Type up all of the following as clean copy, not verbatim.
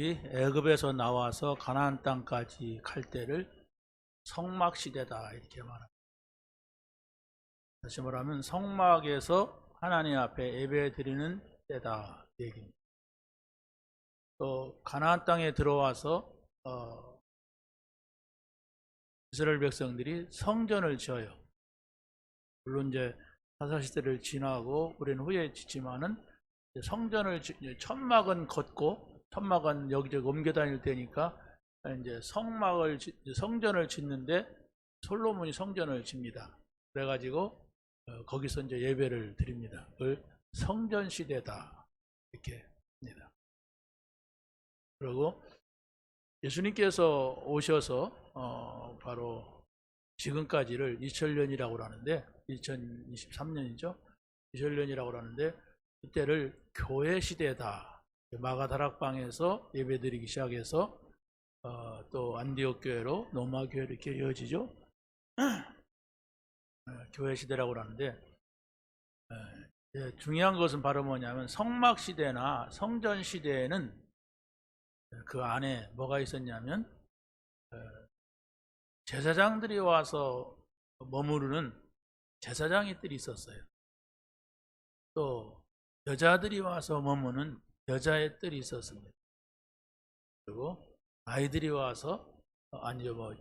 애굽에서 나와서 가나안 땅까지 갈 때를 성막 시대다 이렇게 말합니다. 다시 말하면 성막에서 하나님 앞에 예배 드리는 때다 얘기입니다. 또 가나안 땅에 들어와서 이스라엘 백성들이 성전을 지어요. 물론 이제 사사 시대를 지나고 우리는 후에 짓지만은 성전을 천막은 걷고 천막은 여기저기 옮겨 다닐 때니까 이제 성전을 짓는데 솔로몬이 성전을 집니다. 그래가지고 거기서 이제 예배를 드립니다. 그걸 성전 시대다 이렇게 합니다. 그리고 예수님께서 오셔서 바로 지금까지를 2000년이라고 하는데 2023년이죠. 2000년이라고 하는데 이때를 교회 시대다. 마가다락방에서 예배드리기 시작해서 또 안디옥 교회로 노마 교회로 이렇게 이어지죠. 교회 시대라고 하는데 중요한 것은 바로 뭐냐면 성막 시대나 성전 시대에는 그 안에 뭐가 있었냐면 제사장들이 와서 머무르는 제사장의 뜰이 있었어요. 또 여자들이 와서 머무는 여자의 뜰이 있었습니다. 그리고 아이들이 와서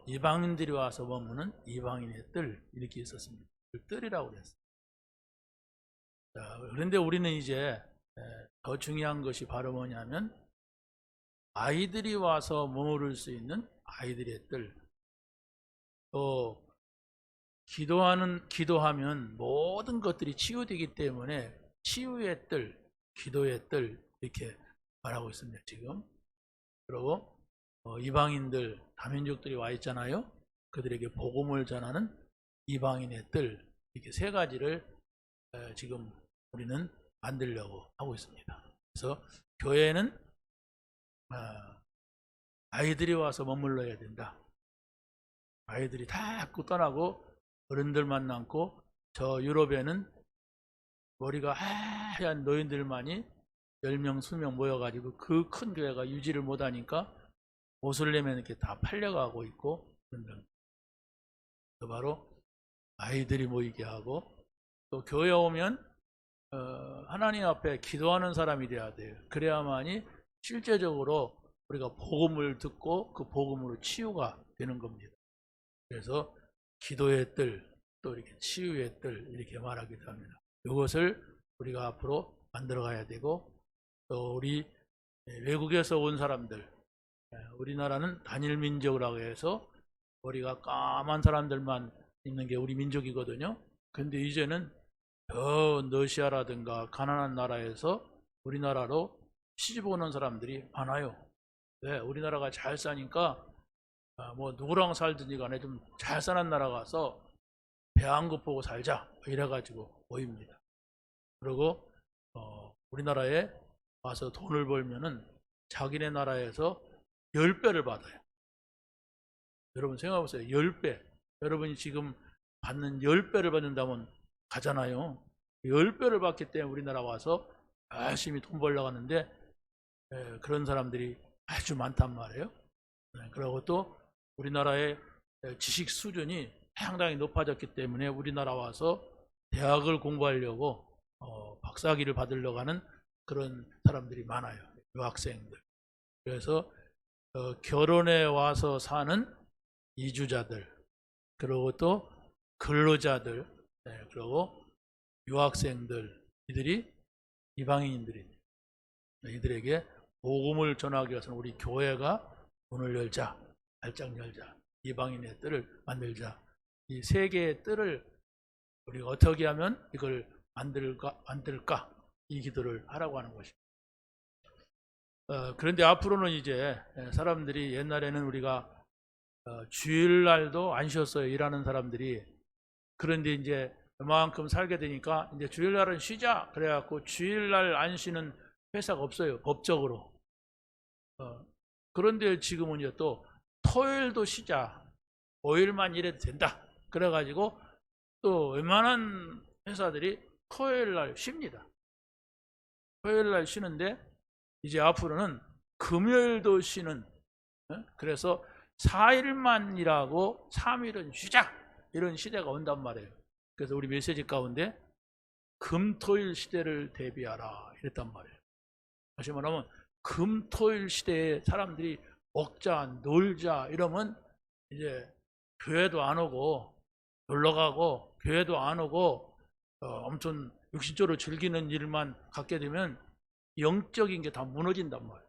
이방인들이 와서 머무는 이방인의 뜰 이렇게 있었습니다. 그 뜰이라고 그랬어요. 그런데 우리는 이제 더 중요한 것이 바로 뭐냐면 아이들이 와서 머무를 수 있는 아이들의 뜰. 또 기도하면 모든 것들이 치유되기 때문에 치유의 뜰, 기도의 뜰 이렇게 말하고 있습니다. 지금. 그리고 이방인들, 다민족들이 와 있잖아요. 그들에게 복음을 전하는 이방인의 뜰 이렇게 세 가지를 지금 우리는 만들려고 하고 있습니다. 그래서 교회는 아이들이 와서 머물러야 된다. 아이들이 다 떠나고 어른들만 남고 저 유럽에는 머리가 하얀 노인들만이 10명, 20명 모여가지고 그 큰 교회가 유지를 못하니까 옷을 내면 이렇게 다 팔려가고 있고 그런다. 바로 아이들이 모이게 하고 또 교회 오면 하나님 앞에 기도하는 사람이 돼야 돼요. 그래야만이 실제적으로 우리가 복음을 듣고 그 복음으로 치유가 되는 겁니다. 그래서 기도의 뜰, 또 이렇게 치유의 뜰 이렇게 말하기도 합니다. 이것을 우리가 앞으로 만들어 가야 되고 또 우리 외국에서 온 사람들, 우리나라는 단일 민족이라고 해서 머리가 까만 사람들만 있는 게 우리 민족이거든요. 근데 이제는 저 러시아라든가 가난한 나라에서 우리나라로 시집 오는 사람들이 많아요. 네, 우리나라가 잘 사니까 뭐 누구랑 살든지 간에 좀 잘 사는 나라 가서 배 한 급 보고 살자 이래가지고 모입니다. 그리고 우리나라에 와서 돈을 벌면은 자기네 나라에서 10배를 받아요. 여러분 생각해보세요. 10배. 여러분이 지금 받는 10배를 받는다면 가잖아요. 10배를 받기 때문에 우리나라 와서 열심히 돈 벌려고 하는데 그런 사람들이 아주 많단 말이에요. 그리고 또 우리나라의 지식 수준이 상당히 높아졌기 때문에 우리나라 와서 대학을 공부하려고 박사학위를 받으려고 하는 그런 사람들이 많아요. 유학생들. 그래서 결혼해 와서 사는 이주자들, 그리고 또 근로자들, 그리고 유학생들, 이들이 이방인들입니다. 이들에게 복음을 전하기 위해서는 우리 교회가 문을 열자, 발짝 열자, 이방인의 뜰을 만들자. 이 세 개의 뜰을 우리가 어떻게 하면 이걸 만들까? 이 기도를 하라고 하는 것입니다. 그런데 앞으로는 이제 사람들이 옛날에는 우리가 주일날도 안 쉬었어요. 일하는 사람들이. 그런데 이제 그만큼 살게 되니까 이제 주일날은 쉬자. 그래갖고 주일날 안 쉬는 회사가 없어요. 법적으로. 그런데 지금은 이제 또 토요일도 쉬자. 5일만 일해도 된다. 그래가지고 또 웬만한 회사들이 토요일날 쉽니다. 토요일날 쉬는데 이제 앞으로는 금요일도 쉬는, 그래서 4일만 일하고 3일은 쉬자, 이런 시대가 온단 말이에요. 그래서 우리 메시지 가운데 금토일 시대를 대비하라 이랬단 말이에요. 다시 말하면 금토일 시대에 사람들이 먹자 놀자 이러면 이제 교회도 안 오고 놀러 가고 교회도 안 오고 엄청 육신적으로 즐기는 일만 갖게 되면 영적인 게 다 무너진단 말이에요.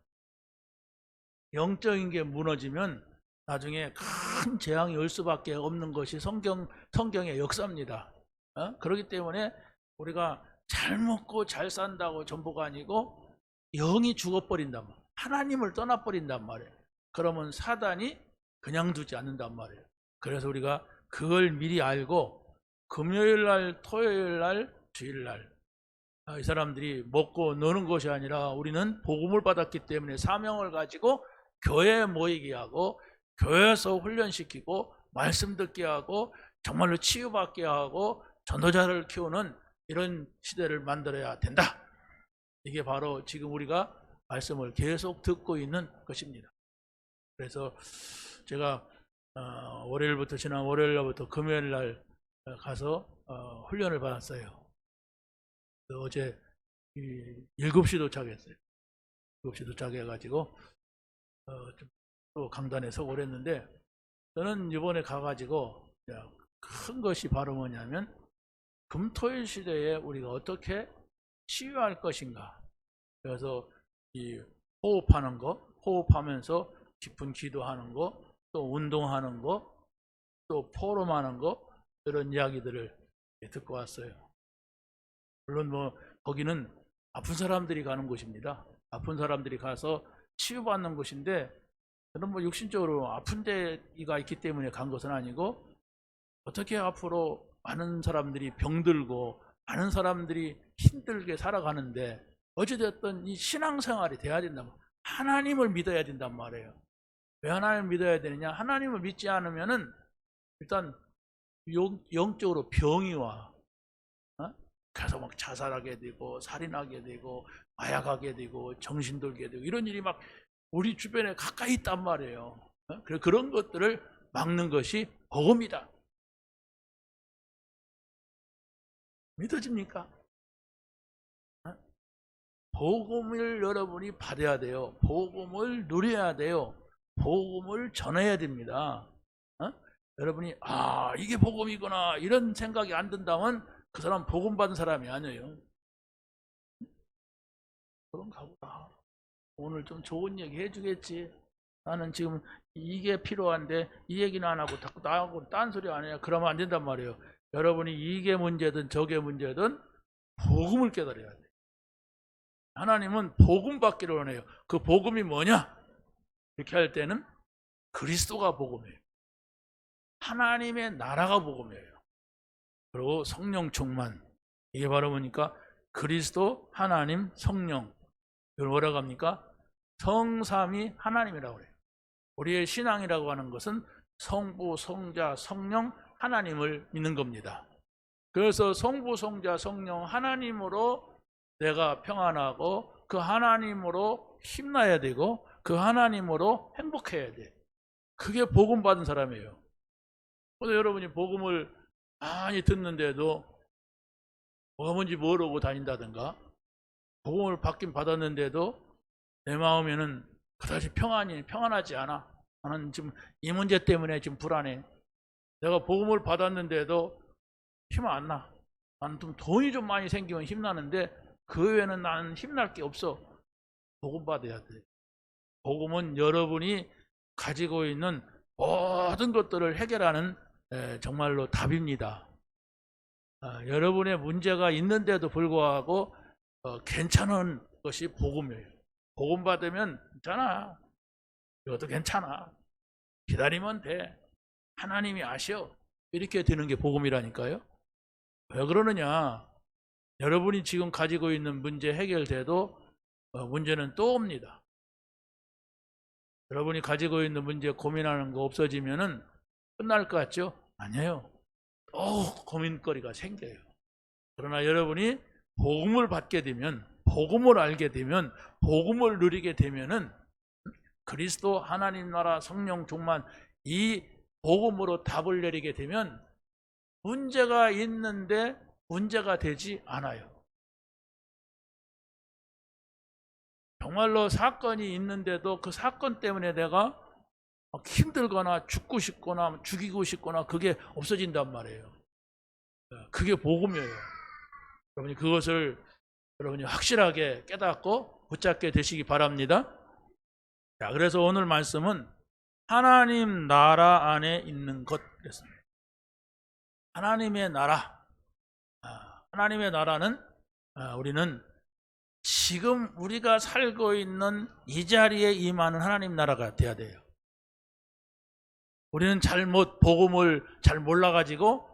영적인 게 무너지면 나중에 큰 재앙이 올 수밖에 없는 것이 성경의 역사입니다. 그렇기 때문에 우리가 잘 먹고 잘 산다고 전부가 아니고 영이 죽어버린단 말이에요. 하나님을 떠나버린단 말이에요. 그러면 사단이 그냥 두지 않는단 말이에요. 그래서 우리가 그걸 미리 알고 금요일날, 토요일날, 주일날 이 사람들이 먹고 노는 것이 아니라 우리는 복음을 받았기 때문에 사명을 가지고 교회에 모이게 하고 교회에서 훈련시키고 말씀 듣게 하고 정말로 치유받게 하고 전도자를 키우는 이런 시대를 만들어야 된다. 이게 바로 지금 우리가 말씀을 계속 듣고 있는 것입니다. 그래서 제가 지난 월요일부터 금요일날 가서 훈련을 받았어요. 어제 7시 도착했어요. 7시 도착해가지고 또 강단에 서고 그랬는데, 저는 이번에 가가지고 큰 것이 바로 뭐냐면 금토일 시대에 우리가 어떻게 치유할 것인가. 그래서 이 호흡하는 거, 호흡하면서 깊은 기도하는 거, 또 운동하는 거, 또 포럼하는 거, 이런 이야기들을 듣고 왔어요. 물론 거기는 아픈 사람들이 가는 곳입니다. 아픈 사람들이 가서 치유받는 곳인데, 저는 육신적으로 아픈 데가 있기 때문에 간 것은 아니고, 어떻게 앞으로 많은 사람들이 병들고 많은 사람들이 힘들게 살아가는데 어찌됐든 이 신앙생활이 돼야 된단 말이에요. 하나님을 믿어야 된단 말이에요. 왜 하나님을 믿어야 되느냐? 하나님을 믿지 않으면은 일단 영적으로 병이 와. 그래서 막 자살하게 되고 살인하게 되고 마약하게 되고 정신 돌게 되고 이런 일이 막 우리 주변에 가까이 있단 말이에요. 그런 것들을 막는 것이 복음이다. 믿어집니까? 복음을 여러분이 받아야 돼요. 복음을 누려야 돼요. 복음을 전해야 됩니다. 여러분이 이게 복음이구나 이런 생각이 안 든다면 그 사람 복음 받은 사람이 아니에요. 그런가 보다. 오늘 좀 좋은 얘기 해주겠지. 나는 지금 이게 필요한데 이 얘기는 안 하고 자꾸 나하고 딴소리 안 해요. 그러면 안 된단 말이에요. 여러분이 이게 문제든 저게 문제든 복음을 깨달아야 돼요. 하나님은 복음 받기를 원해요. 그 복음이 뭐냐? 이렇게 할 때는 그리스도가 복음이에요. 하나님의 나라가 복음이에요. 그리고 성령 충만. 이게 바로 뭐니까 그리스도, 하나님, 성령. 이걸 뭐라고 합니까? 성삼위 하나님이라고 그래요. 우리의 신앙이라고 하는 것은 성부, 성자, 성령, 하나님을 믿는 겁니다. 그래서 성부, 성자, 성령 하나님으로 내가 평안하고 그 하나님으로 힘나야 되고 그 하나님으로 행복해야 돼. 그게 복음 받은 사람이에요. 그래서 여러분이 복음을 많이 듣는데도 뭐가 뭔지 모르고 다닌다든가 복음을 받긴 받았는데도 내 마음에는 그다지 평안하지 않아. 나는 지금 이 문제 때문에 지금 불안해. 내가 복음을 받았는데도 힘 안 나. 나는 좀 돈이 좀 많이 생기면 힘나는데 그 외에는 나는 힘날 게 없어. 복음 받아야 돼. 복음은 여러분이 가지고 있는 모든 것들을 해결하는 정말로 답입니다. 여러분의 문제가 있는데도 불구하고 괜찮은 것이 복음이에요. 복음 받으면 괜찮아. 이것도 괜찮아. 기다리면 돼. 하나님이 아셔. 이렇게 되는 게 복음이라니까요. 왜 그러느냐? 여러분이 지금 가지고 있는 문제 해결돼도 문제는 또 옵니다. 여러분이 가지고 있는 문제 고민하는 거 없어지면은 끝날 것 같죠? 아니에요. 또 고민거리가 생겨요. 그러나 여러분이 복음을 받게 되면, 복음을 알게 되면, 복음을 누리게 되면은 그리스도, 하나님 나라, 성령 충만, 이 복음으로 답을 내리게 되면 문제가 있는데 문제가 되지 않아요. 정말로 사건이 있는데도 그 사건 때문에 내가 힘들거나 죽고 싶거나 죽이고 싶거나 그게 없어진단 말이에요. 그게 복음이에요. 여러분이 그것을 여러분이 확실하게 깨닫고 붙잡게 되시기 바랍니다. 자, 그래서 오늘 말씀은 하나님 나라 안에 있는 것 그랬습니다. 하나님의 나라. 하나님의 나라는 우리는 지금 우리가 살고 있는 이 자리에 임하는 하나님 나라가 돼야 돼요. 우리는 복음을 잘 몰라가지고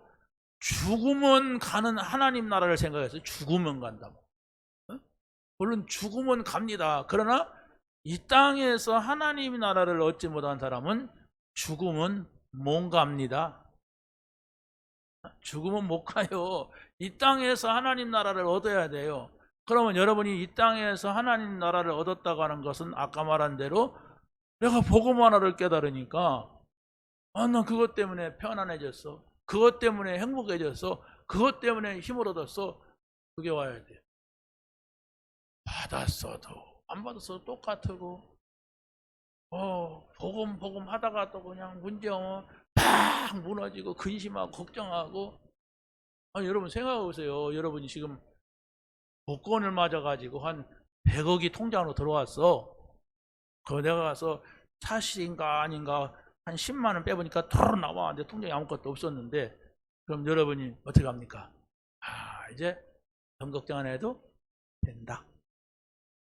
죽으면 가는 하나님 나라를 생각해서 죽으면 간다고. 물론 죽으면 갑니다. 그러나 이 땅에서 하나님 나라를 얻지 못한 사람은 죽으면 못 갑니다. 죽으면 못 가요. 이 땅에서 하나님 나라를 얻어야 돼요. 그러면 여러분이 이 땅에서 하나님 나라를 얻었다고 하는 것은 아까 말한 대로 내가 복음 하나를 깨달으니까 난 그것 때문에 편안해졌어. 그것 때문에 행복해졌어. 그것 때문에 힘을 얻었어. 그게 와야 돼. 받았어도 안 받았어도 똑같고 복음 하다가 또 그냥 문제면 팍 무너지고 근심하고 걱정하고 여러분 생각해보세요. 여러분이 지금 복권을 맞아가지고 한 100억이 통장으로 들어왔어. 그거 내가 가서 사실인가 아닌가 한 10만 원 빼보니까 털어 나와. 내 통장에 아무것도 없었는데 그럼 여러분이 어떻게 합니까? 이제 돈 걱정 안 해도 된다.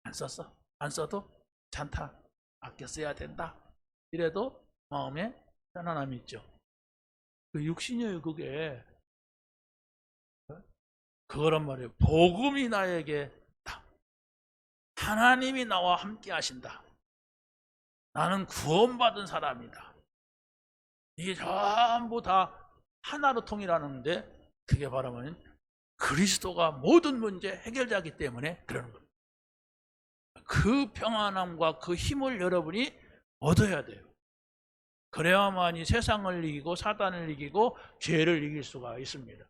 안 썼어. 안 써도 잔타. 아껴 써야 된다. 이래도 마음에 편안함이 있죠. 그 육신이에요, 그게. 그거란 말이에요. 복음이 나에게 있다. 하나님이 나와 함께 하신다. 나는 구원받은 사람이다. 이게 전부 다 하나로 통일하는데 그게 바로 뭐냐면 그리스도가 모든 문제 해결자이기 때문에 그러는 겁니다. 그 평안함과 그 힘을 여러분이 얻어야 돼요. 그래야만이 세상을 이기고 사단을 이기고 죄를 이길 수가 있습니다.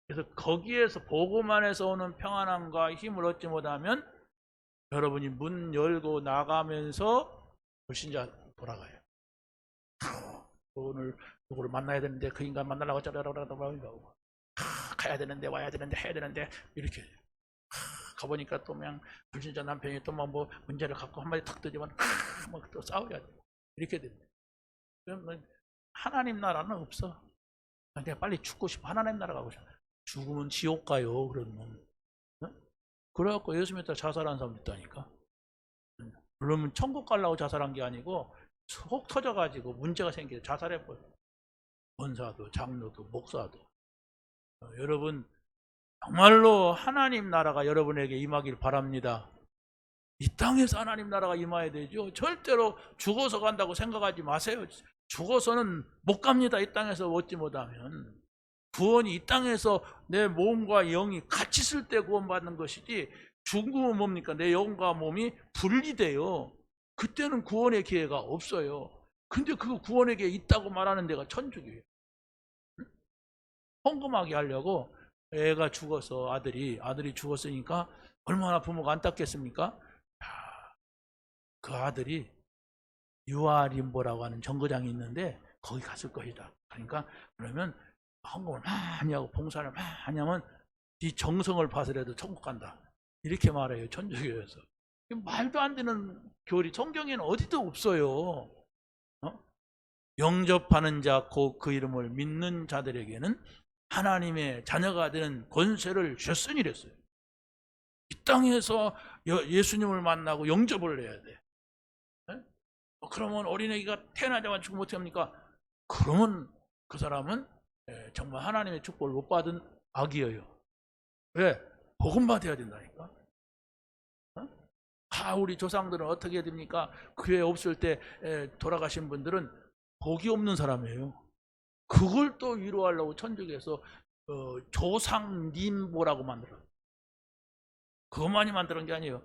그래서 거기에서 복음 안에서 오는 평안함과 힘을 얻지 못하면 여러분이 문 열고 나가면서 불신자 돌아가요. 오늘 누구를 만나야 되는데 그 인간 만나려고 짜라라라라라고 가야 되는데 와야 되는데 해야 되는데 이렇게 가보니까 또 그냥 불신자 남편이 또 뭐 문제를 갖고 한마디 탁 뜨지만 막 또 싸워야 돼. 이렇게 됩니다. 그러면 하나님 나라는 없어. 그냥 빨리 죽고 싶어. 하나님 나라 가고 싶어. 죽으면 지옥 가요. 그러면 그래갖고 예수 믿다 자살한 사람 있다니까. 그러면 천국 가려고 자살한 게 아니고 속 터져가지고 문제가 생겨 자살해버려. 권사도 장로도 목사도. 여러분 정말로 하나님 나라가 여러분에게 임하길 바랍니다. 이 땅에서 하나님 나라가 임해야 되죠. 절대로 죽어서 간다고 생각하지 마세요. 죽어서는 못 갑니다. 이 땅에서 얻지 못하면. 구원이 이 땅에서 내 몸과 영이 같이 있을 때 구원받는 것이지 죽으면 뭡니까? 내 영과 몸이 분리돼요. 그때는 구원의 기회가 없어요. 근데 그 구원의 기회 있다고 말하는 데가 천국이에요. 헌금하게 하려고 애가 죽어서 아들이 죽었으니까 얼마나 부모가 안타깝겠습니까? 그 아들이 유아림보라고 하는 정거장이 있는데 거기 갔을 것이다. 그러니까 그러면 헌금을 많이 하고 봉사를 많이 하면 네 정성을 봐서라도 천국 간다. 이렇게 말해요. 천주교에서. 말도 안 되는 교리 성경에는 어디도 없어요. 영접하는 자 곧 그 이름을 믿는 자들에게는 하나님의 자녀가 되는 권세를 주셨으니 이랬어요. 이 땅에서 예수님을 만나고 영접을 해야 돼. 그러면 어린애기가 태어나자마자 죽으면 어떻게 합니까? 그러면 그 사람은 정말 하나님의 축복을 못 받은 악이에요. 왜? 복음 받아야 된다니까. 우리 조상들은 어떻게 해야 됩니까? 교회 없을 때 돌아가신 분들은 복이 없는 사람이에요. 그걸 또 위로하려고 천주교에서 조상님보라고 만들어요. 그것만이 만드는 게 아니에요.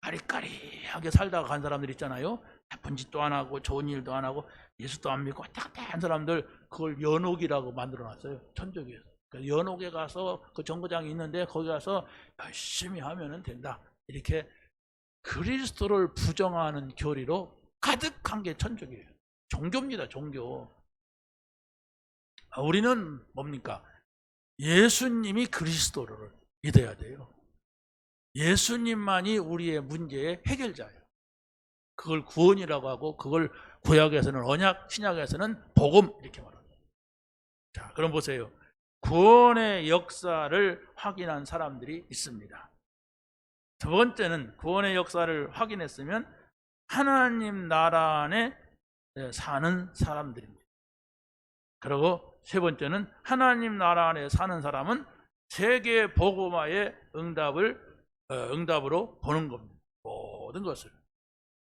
까리까리하게 살다가 간 사람들 있잖아요. 나쁜 짓도 안 하고 좋은 일도 안 하고 예수도 안 믿고 왔다 갔다 한 사람들, 그걸 연옥이라고 만들어놨어요. 천주교에서. 그러니까 연옥에 가서 그 정거장이 있는데 거기 가서 열심히 하면 된다. 이렇게 그리스도를 부정하는 교리로 가득한 게 천주교예요. 종교입니다. 종교. 우리는 뭡니까? 예수님이 그리스도를 믿어야 돼요. 예수님만이 우리의 문제의 해결자예요. 그걸 구원이라고 하고, 그걸 구약에서는 언약, 신약에서는 복음 이렇게 말합니다. 자, 그럼 보세요. 구원의 역사를 확인한 사람들이 있습니다. 두 번째는 구원의 역사를 확인했으면 하나님 나라 안에 사는 사람들입니다. 그리고 세 번째는 하나님 나라 안에 사는 사람은 세계 복음화의 응답으로 보는 겁니다. 모든 것을.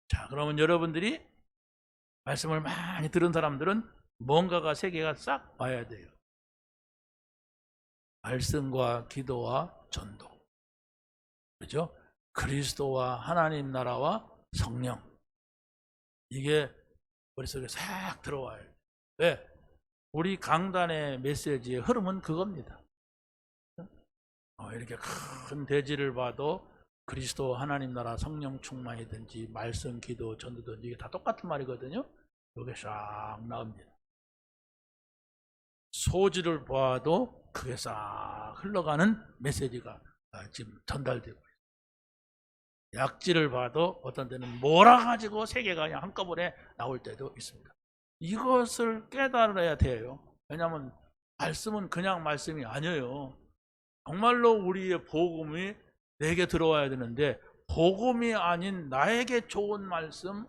자, 그러면 여러분들이 말씀을 많이 들은 사람들은 뭔가가 세 개가 싹 와야 돼요. 말씀과 기도와 전도. 그렇죠? 그리스도와 하나님 나라와 성령. 이게 머릿속에 싹 들어와요. 왜? 우리 강단의 메시지의 흐름은 그겁니다. 이렇게 큰 대지를 봐도 그리스도, 하나님 나라, 성령 충만이든지 말씀, 기도, 전도든지 이게 다 똑같은 말이거든요. 이게 싹 나옵니다. 소지를 봐도 그게 싹 흘러가는 메시지가 지금 전달되고 있어요. 약지를 봐도 어떤 때는 몰아가지고 세 개가 그냥 한꺼번에 나올 때도 있습니다. 이것을 깨달아야 돼요. 왜냐하면 말씀은 그냥 말씀이 아니에요. 정말로 우리의 복음이 내게 들어와야 되는데, 복음이 아닌 나에게 좋은 말씀,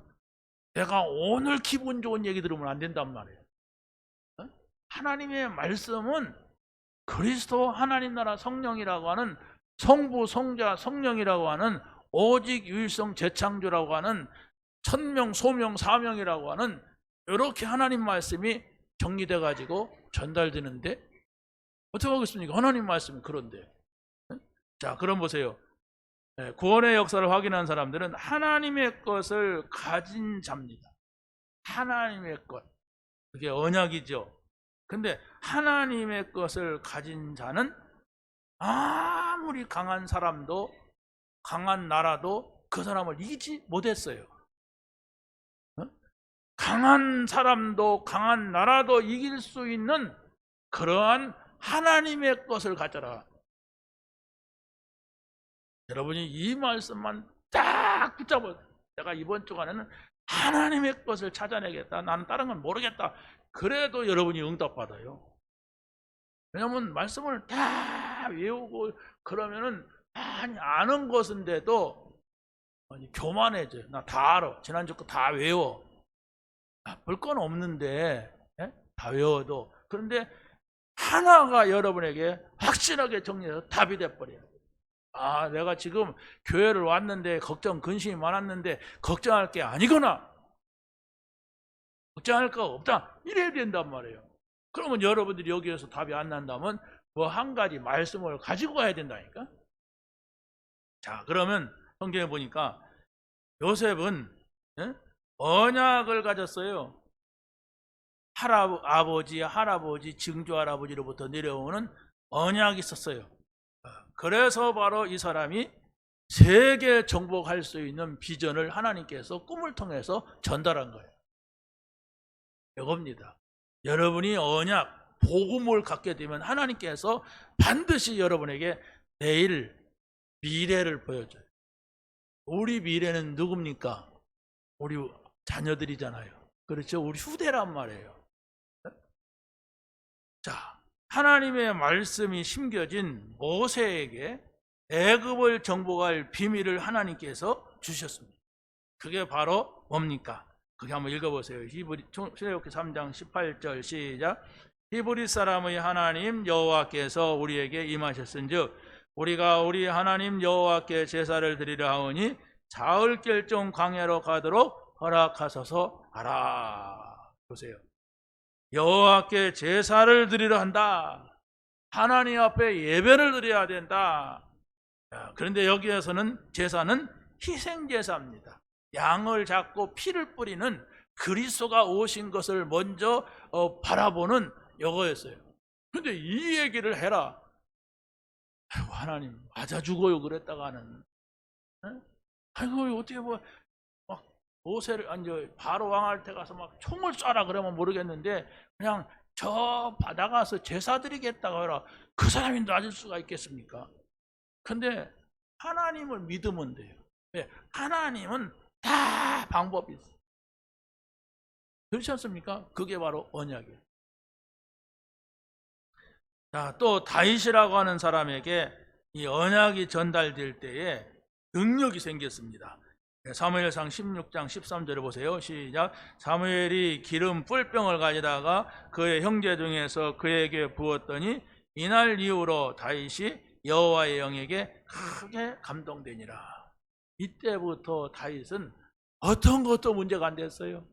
내가 오늘 기분 좋은 얘기 들으면 안 된단 말이에요. 하나님의 말씀은 그리스도, 하나님 나라, 성령이라고 하는, 성부, 성자, 성령이라고 하는, 오직 유일성 재창조라고 하는, 천명, 소명, 사명이라고 하는 이렇게 하나님 말씀이 정리돼 가지고 전달되는데 어떻게 하겠습니까? 하나님 말씀이 그런데. 자, 그럼 보세요. 구원의 역사를 확인한 사람들은 하나님의 것을 가진 자입니다. 하나님의 것. 그게 언약이죠. 근데 하나님의 것을 가진 자는 아무리 강한 사람도, 강한 나라도 그 사람을 이기지 못했어요. 강한 사람도, 강한 나라도 이길 수 있는 그러한 하나님의 것을 가져라. 여러분이 이 말씀만 딱 붙잡아요. 내가 이번 주간에는 하나님의 것을 찾아내겠다. 나는 다른 건 모르겠다. 그래도 여러분이 응답받아요. 왜냐하면 말씀을 다 외우고 그러면은 많이 아는 것인데도 교만해져요. 나 다 알아. 지난주 거 다 외워. 볼 건 없는데 다 외워도. 그런데 하나가 여러분에게 확실하게 정리해서 답이 돼버려요. 내가 지금 교회를 왔는데 걱정, 근심이 많았는데 걱정할 게 아니구나. 걱정할 거 없다. 이래야 된단 말이에요. 그러면 여러분들이 여기에서 답이 안 난다면 뭐 한 가지 말씀을 가지고 가야 된다니까. 자, 그러면 성경에 보니까 요셉은 언약을 가졌어요. 아버지, 할아버지, 증조 할아버지로부터 내려오는 언약이 있었어요. 그래서 바로 이 사람이 세계 정복할 수 있는 비전을 하나님께서 꿈을 통해서 전달한 거예요. 이겁니다. 여러분이 언약, 복음을 갖게 되면 하나님께서 반드시 여러분에게 내일, 미래를 보여줘요. 우리 미래는 누굽니까? 우리 자녀들이잖아요. 그렇죠? 우리 후대란 말이에요. 자, 하나님의 말씀이 심겨진 모세에게 애굽을 정복할 비밀을 하나님께서 주셨습니다. 그게 바로 뭡니까? 그게 한번 읽어보세요. 출애굽기 3장 18절 시작. 히브리 사람의 하나님 여호와께서 우리에게 임하셨은즉 우리가 우리 하나님 여호와께 제사를 드리려 하오니 사흘길종 광야로 가도록 허락하소서 하라. 보세요. 여호와께 제사를 드리려 한다. 하나님 앞에 예배를 드려야 된다. 그런데 여기에서는 제사는 희생제사입니다. 양을 잡고 피를 뿌리는 그리스도가 오신 것을 먼저 바라보는 요거였어요. 근데 이 얘기를 해라. 아이고, 하나님 맞아 죽어요 그랬다가는, 아이고 어떻게 막 모세를 바로 왕한테 가서 막 총을 쏴라 그러면 모르겠는데 그냥 저 바다 가서 제사 드리겠다고 해라. 그 사람이 놔줄 수가 있겠습니까? 근데 하나님을 믿으면 돼요. 왜? 하나님은 다 방법이 있어요. 그렇지 않습니까? 그게 바로 언약이에요. 자, 또 다윗이라고 하는 사람에게 이 언약이 전달될 때에 능력이 생겼습니다. 사무엘상 16장 13절에 보세요. 시작. 사무엘이 기름 뿔병을 가져다가 그의 형제 중에서 그에게 부었더니 이날 이후로 다윗이 여호와의 영에게 크게 감동되니라. 이때부터 다윗은 어떤 것도 문제가 안 됐어요.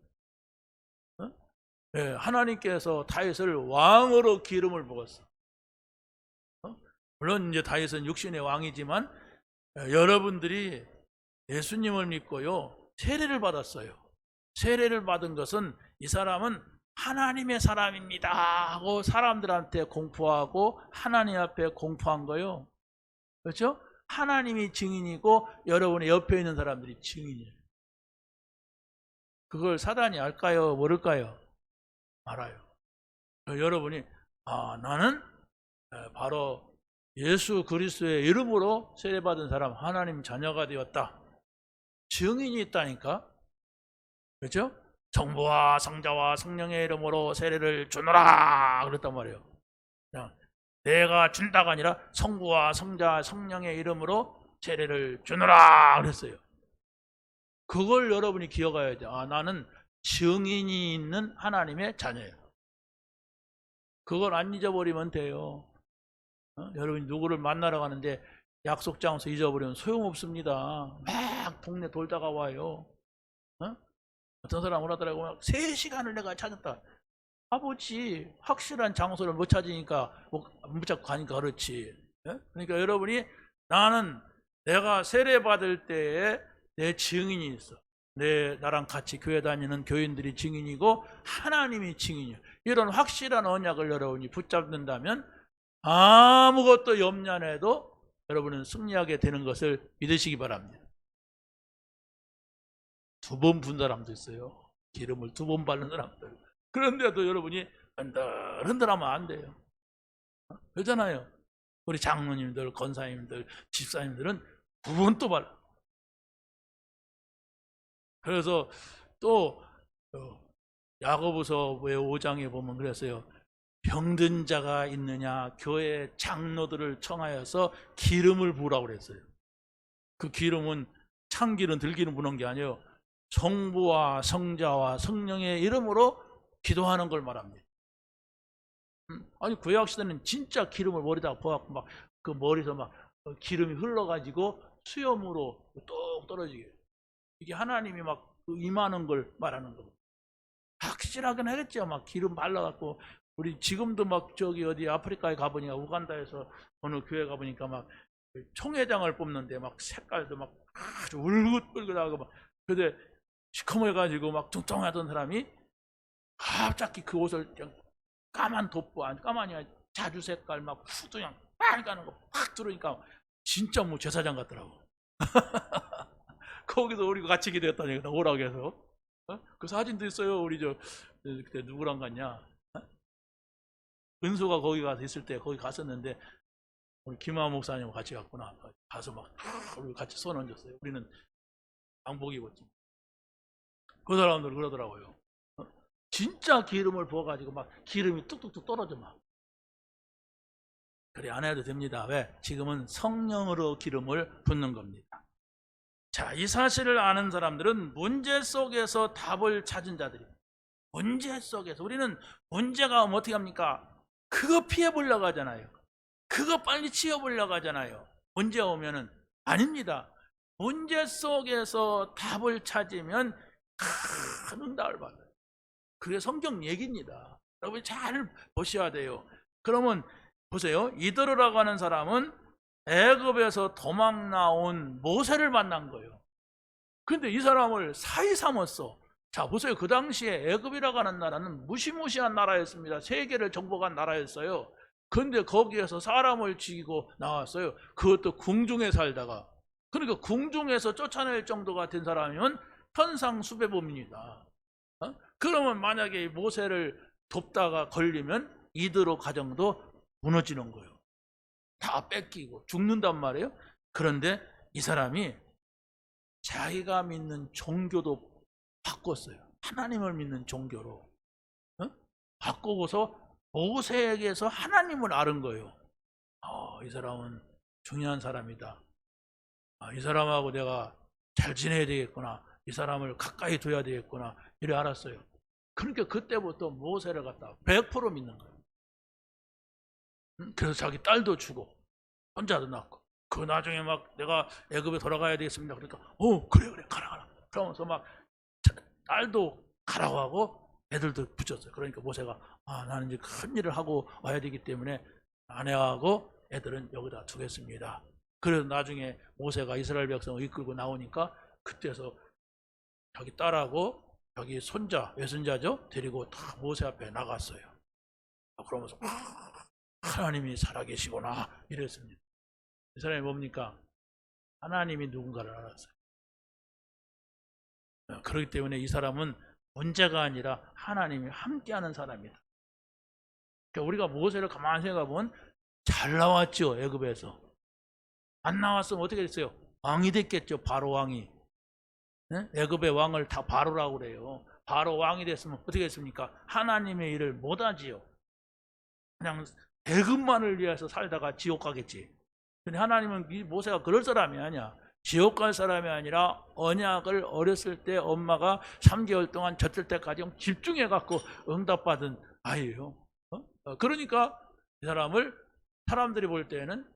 네, 하나님께서 다윗을 왕으로 기름을 부었어. 물론 이제 다윗은 육신의 왕이지만 여러분들이 예수님을 믿고요 세례를 받았어요. 세례를 받은 것은 이 사람은 하나님의 사람입니다 하고 사람들한테 공포하고 하나님 앞에 공포한 거예요. 그렇죠? 하나님이 증인이고 여러분의 옆에 있는 사람들이 증인이에요. 그걸 사단이 알까요? 모를까요? 알아요. 여러분이 나는 바로 예수 그리스도의 이름으로 세례받은 사람, 하나님 자녀가 되었다. 증인이 있다니까. 그렇죠? 성부와 성자와 성령의 이름으로 세례를 주노라 그랬단 말이에요. 그냥 내가 준다가 아니라 성부와 성자 성령의 이름으로 세례를 주노라 그랬어요. 그걸 여러분이 기억해야 돼. 나는 증인이 있는 하나님의 자녀예요. 그걸 안 잊어버리면 돼요. 여러분이 누구를 만나러 가는데 약속 장소 잊어버리면 소용없습니다. 막 동네 돌다가 와요. 어떤 사람 오라더라고 막 3시간을 내가 찾았다. 아버지 확실한 장소를 못 찾으니까 못 찾고 가니까 그렇지. 그러니까 여러분이 나는 내가 세례 받을 때에 내 증인이 있어. 나랑 같이 교회 다니는 교인들이 증인이고 하나님이 증인이에요. 이런 확실한 언약을 여러분이 붙잡는다면 아무것도 염려 안 해도 여러분은 승리하게 되는 것을 믿으시기 바랍니다. 2번 분 사람도 있어요. 기름을 2번 바른 사람들. 그런데도 여러분이 흔들하면 안 돼요. 그렇잖아요. 우리 장로님들, 권사님들, 집사님들은 2번 또 발라. 그래서 또 야고보서 5장에 보면 그랬어요. 병든 자가 있느냐 교회 장로들을 청하여서 기름을 부으라고 그랬어요. 그 기름은 참기름 들기름 부는 게 아니에요. 성부와 성자와 성령의 이름으로 기도하는 걸 말합니다. 아니 구약 시대는 진짜 기름을 머리다가 부어갖고 막 그 머리에서 막 기름이 흘러가지고 수염으로 똑 떨어지게. 이게 하나님이 막 임하는 걸 말하는 거고. 확실하긴 하겠죠. 막 기름 발라갖고 우리 지금도 막 저기 어디 아프리카에 가보니까 우간다에서 어느 교회 가보니까 막 총회장을 뽑는데 막 색깔도 막 아주 울긋불긋하고 막 근데 시커매가지고 막 뚱뚱하던 사람이 갑자기 그 옷을 그냥 까만 돋보 아니 까만이 아니라 자주 색깔 막 후드 그냥 빡 가는 거 팍 들어오니까 진짜 뭐 제사장 같더라고. 거기서 우리가 같이 기도했다니까 오라고 해서 그 사진도 있어요. 우리 저 그때 누구랑 갔냐? 은소가 거기 가서 있을 때 거기 갔었는데 우리 김하 목사님하고 같이 갔구나. 가서 막 우리 같이 손 얹었어요. 우리는 양복 입었지. 그 사람들 그러더라고요. 진짜 기름을 부어가지고 막 기름이 뚝뚝뚝 떨어져 막. 그래 안 해도 됩니다. 왜? 지금은 성령으로 기름을 붓는 겁니다. 자, 이 사실을 아는 사람들은 문제 속에서 답을 찾은 자들입니다. 문제 속에서 우리는 문제가 오면 어떻게 합니까? 그거 피해보려고 하잖아요. 그거 빨리 치워보려고 하잖아요. 문제 오면은 아닙니다. 문제 속에서 답을 찾으면 큰 응답을 받아요. 그게 성경 얘기입니다. 여러분이 잘 보셔야 돼요. 그러면 보세요. 이더로라고 하는 사람은 애굽에서 도망 나온 모세를 만난 거예요. 근데 이 사람을 사이 삼았어. 자, 보세요. 그 당시에 애굽이라고 하는 나라는 무시무시한 나라였습니다. 세계를 정복한 나라였어요. 근데 거기에서 사람을 죽이고 나왔어요. 그것도 궁중에 살다가. 그러니까 궁중에서 쫓아낼 정도가 된 사람이면 현상 수배범입니다. 그러면 만약에 모세를 돕다가 걸리면 이드로 가정도 무너지는 거예요. 다 뺏기고 죽는단 말이에요. 그런데 이 사람이 자기가 믿는 종교도 바꿨어요. 하나님을 믿는 종교로. 바꾸고서 모세에게서 하나님을 아는 거예요. 이 사람은 중요한 사람이다. 이 사람하고 내가 잘 지내야 되겠구나. 이 사람을 가까이 둬야 되겠구나. 이래 알았어요. 그러니까 그때부터 모세를 갖다 100% 믿는 거예요. 그래서 자기 딸도 주고 혼자도 낳고 그 나중에 막 내가 애굽에 돌아가야 되겠습니다. 그러니까 그래 가라. 그러면서 막 딸도 가라고 하고 애들도 붙였어요. 그러니까 모세가 나는 이제 큰 일을 하고 와야 되기 때문에 아내하고 애들은 여기다 두겠습니다. 그래서 나중에 모세가 이스라엘 백성을 이끌고 나오니까 그때서 자기 딸하고 자기 손자, 외손자죠? 데리고 다 모세 앞에 나갔어요. 그러면서 하나님이 살아계시구나 이랬습니다. 이 사람이 뭡니까? 하나님이 누군가를 알았어요. 그렇기 때문에 이 사람은 문제가 아니라 하나님이 함께하는 사람이다. 그러니까 우리가 모세를 가만히 생각해보면 잘 나왔죠. 애굽에서. 안 나왔으면 어떻게 됐어요? 왕이 됐겠죠. 바로 왕이. 애굽의 왕을 다 바로라고 그래요. 바로 왕이 됐으면 어떻게 됐습니까? 하나님의 일을 못하지요. 그냥 대급만을 위해서 살다가 지옥 가겠지. 근데 하나님은 모세가 그럴 사람이 아니야. 지옥 갈 사람이 아니라 언약을 어렸을 때 엄마가 3개월 동안 젖을 때까지 집중해 갖고 응답받은 아이예요. 그러니까 이 사람을 사람들이 볼 때는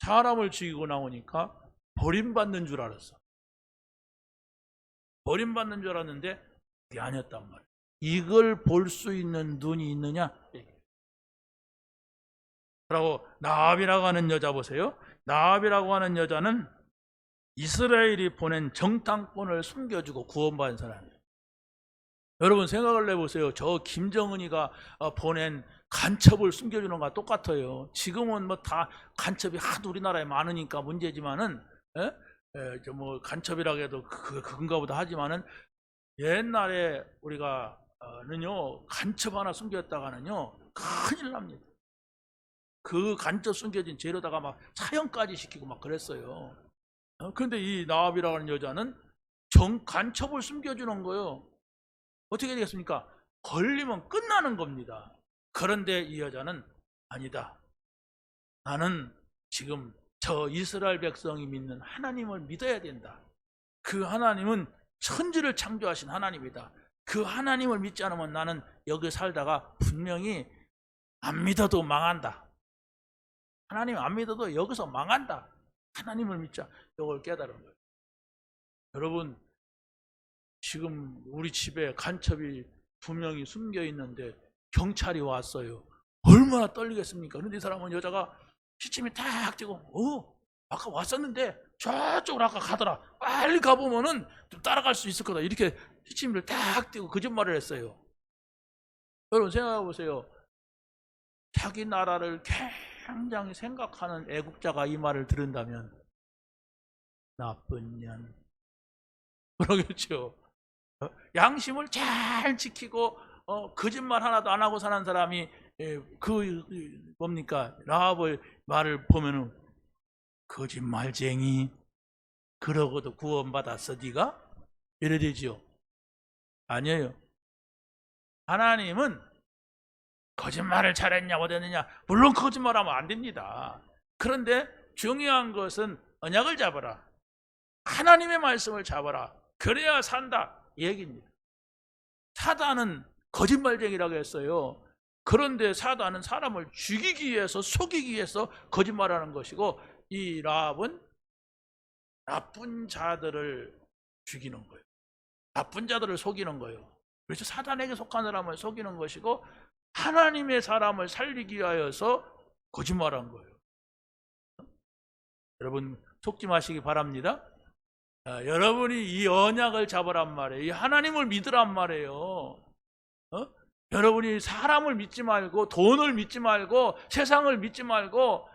사람을 죽이고 나오니까 버림받는 줄 알았어. 버림받는 줄 알았는데 그게 아니었단 말이야. 이걸 볼 수 있는 눈이 있느냐? 그리고 나압이라고 하는 여자 보세요. 나압이라고 하는 여자는 이스라엘이 보낸 정탐꾼을 숨겨주고 구원받은 사람이에요. 여러분 생각을 해보세요. 저 김정은이가 보낸 간첩을 숨겨주는 거와 똑같아요. 지금은 뭐 다 간첩이 하도 우리나라에 많으니까 문제지만은 뭐 간첩이라고 해도 그건가 보다 하지만은 옛날에 우리가는요 간첩 하나 숨겼다가는요 큰일 납니다. 그 간첩 숨겨진 재료다가 막 사형까지 시키고 막 그랬어요. 그런데 이 나압이라고 하는 여자는 간첩을 숨겨주는 거예요. 어떻게 되겠습니까? 걸리면 끝나는 겁니다. 그런데 이 여자는 아니다. 나는 지금 저 이스라엘 백성이 믿는 하나님을 믿어야 된다. 그 하나님은 천지를 창조하신 하나님이다. 그 하나님을 믿지 않으면 나는 여기 살다가 분명히 안 믿어도 망한다. 하나님 안 믿어도 여기서 망한다. 하나님을 믿자. 이걸 깨달은 거예요. 여러분 지금 우리 집에 간첩이 2명이 숨겨 있는데 경찰이 왔어요. 얼마나 떨리겠습니까? 그런데 이 사람은 여자가 시침이 탁 찌고 아까 왔었는데 저쪽으로 아까 가더라. 빨리 가보면은 좀 따라갈 수 있을 거다. 이렇게 시침을 탁 띄고 거짓말을 했어요. 여러분 생각해 보세요. 자기 나라를 굉장히 생각하는 애국자가 이 말을 들은다면 나쁜 년 그러겠죠. 양심을 잘 지키고 거짓말 하나도 안 하고 사는 사람이 뭡니까? 라합의 말을 보면은 거짓말쟁이 그러고도 구원받았어 네가? 이래 되지요. 아니에요. 하나님은 거짓말을 잘했냐 못했느냐 물론 거짓말하면 안 됩니다. 그런데 중요한 것은 언약을 잡아라. 하나님의 말씀을 잡아라. 그래야 산다 이 얘기입니다. 사단은 거짓말쟁이라고 했어요. 그런데 사단은 사람을 죽이기 위해서 속이기 위해서 거짓말하는 것이고 이 라합은 나쁜 자들을 죽이는 거예요. 나쁜 자들을 속이는 거예요. 그래서 사단에게 속한 사람을 속이는 것이고 하나님의 사람을 살리기 위하여서 거짓말한 거예요. 여러분 속지 마시기 바랍니다. 여러분이 이 언약을 잡으란 말이에요. 이 하나님을 믿으란 말이에요. 여러분이 사람을 믿지 말고 돈을 믿지 말고 세상을 믿지 말고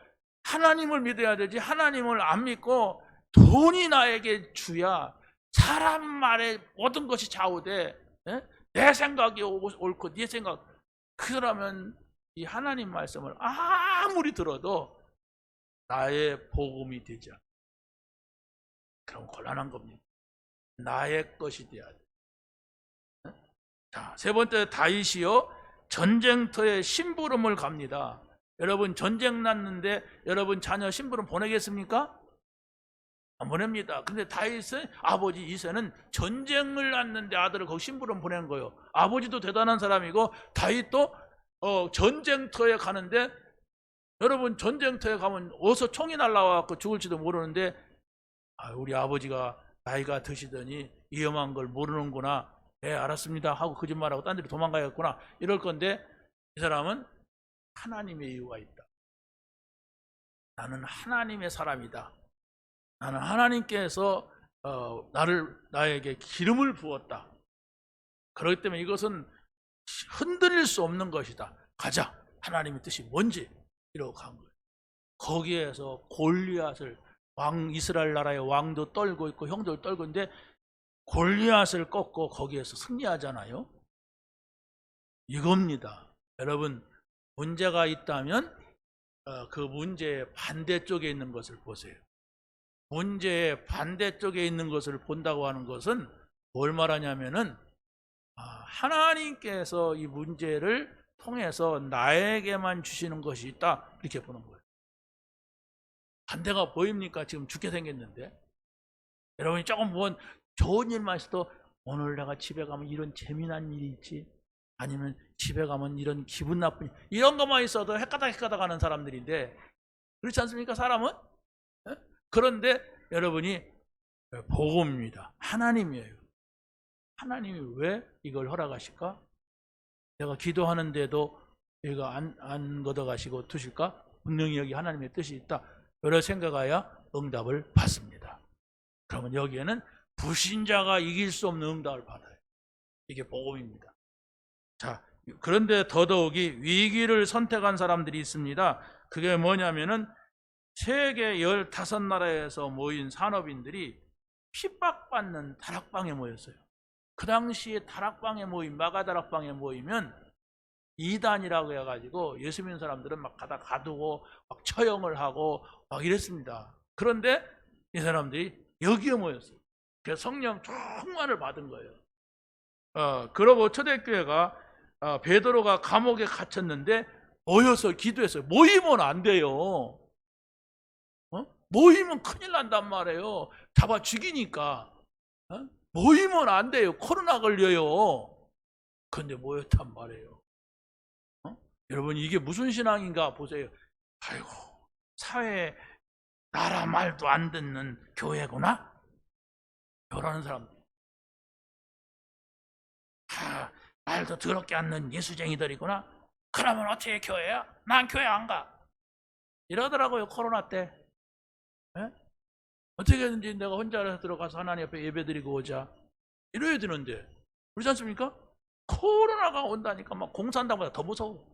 하나님을 믿어야 되지. 하나님을 안 믿고 돈이 나에게 주야 사람 말에 모든 것이 좌우돼. 내 생각이 옳고 네 생각. 그러면 이 하나님 말씀을 아무리 들어도 나의 복음이 되지 않아. 그럼 곤란한 겁니다. 나의 것이 돼야 돼. 자, 세 번째, 다윗이요 전쟁터에 심부름을 갑니다. 여러분 전쟁 났는데 여러분 자녀 심부름 보내겠습니까? 안 보냅니다. 근데 다윗은 아버지 이새는 전쟁을 났는데 아들을 거기 심부름 보낸 거예요. 아버지도 대단한 사람이고 다윗도 전쟁터에 가는데, 여러분 전쟁터에 가면 어디서 총이 날라와서 죽을지도 모르는데 우리 아버지가 나이가 드시더니 위험한 걸 모르는구나. 네, 알았습니다 하고 거짓말하고 딴 데로 도망가야겠구나 이럴 건데, 이 사람은 하나님의 이유가 있다. 나는 하나님의 사람이다. 나는 하나님께서 나에게 기름을 부었다. 그렇기 때문에 이것은 흔들릴 수 없는 것이다. 가자. 하나님의 뜻이 뭔지 이러고 간 거예요. 거기에서 골리앗을, 이스라엘 나라의 왕도 떨고 있고 형도 떨고 있는데 골리앗을 꺾고 거기에서 승리하잖아요. 이겁니다. 여러분 문제가 있다면 그 문제의 반대쪽에 있는 것을 보세요. 문제의 반대쪽에 있는 것을 본다고 하는 것은 뭘 말하냐면은 하나님께서 이 문제를 통해서 나에게만 주시는 것이 있다 이렇게 보는 거예요. 반대가 보입니까? 지금 죽게 생겼는데 여러분이 조금 뭔 좋은 일만 있어도 오늘 내가 집에 가면 이런 재미난 일이 있지, 아니면 집에 가면 이런 기분 나쁜 일, 이런 것만 있어도 헷가닥 하는 사람들인데 그렇지 않습니까? 사람은? 그런데 여러분이 복음입니다. 하나님이에요. 하나님이 왜 이걸 허락하실까? 내가 기도하는데도 이거 안 걷어가시고 두실까? 분명히 여기 하나님의 뜻이 있다. 여러 생각하여 응답을 받습니다. 그러면 여기에는 불신자가 이길 수 없는 응답을 받아요. 이게 복음입니다. 자, 그런데 더더욱이 위기를 선택한 사람들이 있습니다. 그게 뭐냐면은 세계 15나라에서 모인 산업인들이 핍박받는 다락방에 모였어요. 그 당시에 다락방에 모임, 마가다락방에 모이면 이단이라고 해가지고 예수 믿는 사람들은 막 가두고 막 처형을 하고 막 이랬습니다. 그런데 이 사람들이 여기에 모였어요. 그래서 성령 충만을 받은 거예요. 그러고 초대교회가 베드로가 감옥에 갇혔는데 모여서 기도했어요. 모이면 안 돼요. 모이면 큰일 난단 말이에요. 잡아 죽이니까. 모이면 안 돼요. 코로나 걸려요. 그런데 모였단 말이에요. 여러분 이게 무슨 신앙인가 보세요. 아이고, 사회에 나라 말도 안 듣는 교회구나? 이러는 사람들. 말도 더럽게 않는 예수쟁이들이구나? 그러면 어떻게 교회야? 난 교회 안 가. 이러더라고요, 코로나 때. 어떻게든지 내가 혼자 들어가서 하나님 앞에 예배드리고 오자. 이래야 되는데, 그렇지 않습니까? 코로나가 온다니까 막 공산당보다 더 무서워.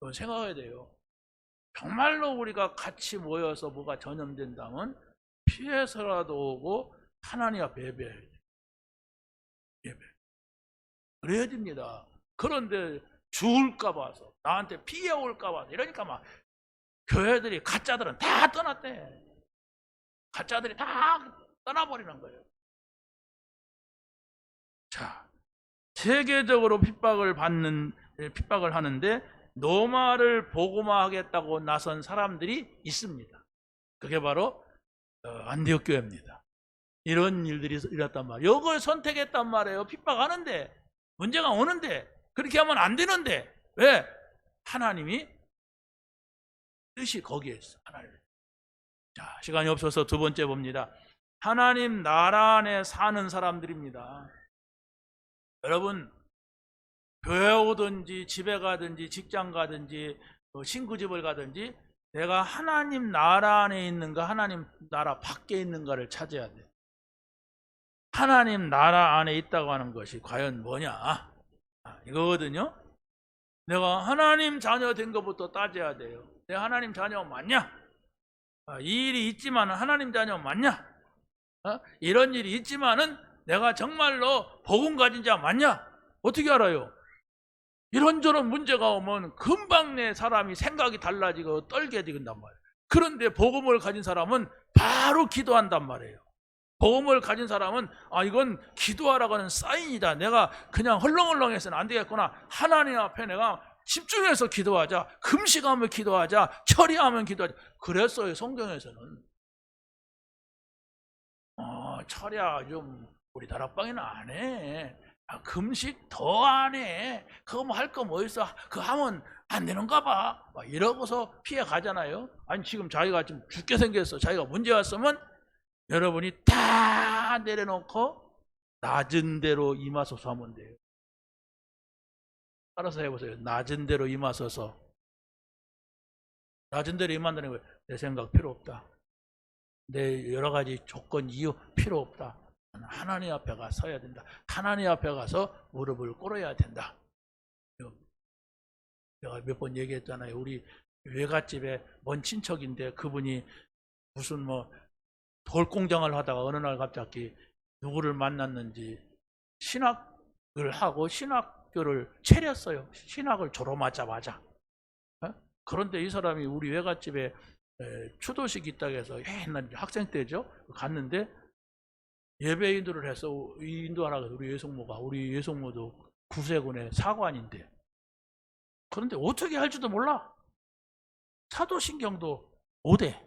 그건 생각해야 돼요. 정말로 우리가 같이 모여서 뭐가 전염된다면 피해서라도 오고 하나님 앞에 예배해야 돼. 예배. 그래야 됩니다. 그런데 죽을까 봐서, 나한테 피해 올까 봐서 이러니까 막 교회들이, 가짜들은 다 떠났대. 가짜들이 다 떠나버리는 거예요. 자, 세계적으로 핍박을 하는데 노마를 복음화하겠다고 나선 사람들이 있습니다. 그게 바로 안디옥 교회입니다. 이런 일들이 일어났단 말이에요. 이걸 선택했단 말이에요. 핍박하는데, 문제가 오는데, 그렇게 하면 안 되는데, 왜? 하나님이 뜻이 거기에 있어. 하나님. 자, 시간이 없어서 두 번째 봅니다. 하나님 나라 안에 사는 사람들입니다. 여러분, 교회 오든지 집에 가든지 직장 가든지 친구 집을 가든지 내가 하나님 나라 안에 있는가 하나님 나라 밖에 있는가를 찾아야 돼. 하나님 나라 안에 있다고 하는 것이 과연 뭐냐? 이거거든요. 내가 하나님 자녀 된 것부터 따져야 돼요. 내가 하나님 자녀 맞냐? 이 일이 있지만 하나님 자녀 맞냐? 이런 일이 있지만은 내가 정말로 복음 가진 자 맞냐? 어떻게 알아요? 이런저런 문제가 오면 금방 내 사람이 생각이 달라지고 떨게 되는단 말이에요. 그런데 복음을 가진 사람은 바로 기도한단 말이에요. 복음을 가진 사람은 이건 기도하라고 하는 사인이다. 내가 그냥 헐렁헐렁해서는 안 되겠구나. 하나님 앞에 내가 집중해서 기도하자. 금식하면 기도하자. 철야하면 기도하자. 그랬어요, 성경에서는. 철야 좀 우리 다락방에는 안 해. 금식 더 안 해. 그거 뭐 할 거 뭐 있어? 그거 하면 안 되는가 봐. 막 이러고서 피해 가잖아요. 아니 지금 자기가 좀 죽게 생겼어. 자기가 문제 왔으면 여러분이 다 내려놓고 낮은 대로 임하소서 하면 돼요. 알아서 해보세요. 낮은 대로 임하소서. 낮은 대로 임한다는 거예요. 내 생각 필요 없다. 내 여러 가지 조건 이유 필요 없다. 하나님 앞에 가 서야 된다. 하나님 앞에 가서 무릎을 꿇어야 된다. 내가 몇 번 얘기했잖아요. 우리 외갓집에 먼 친척인데 그분이 무슨 뭐 돌공장을 하다가 어느 날 갑자기 누구를 만났는지 신학을 하고 신학교를 차렸어요. 신학을 졸업하자마자. 그런데 이 사람이 우리 외갓집에 추도식이 있다고 해서 옛날 학생 때죠. 갔는데 예배 인도를 해서 인도하라고 해서 우리 예송모도 구세군의 사관인데 그런데 어떻게 할지도 몰라. 사도신경도 못해.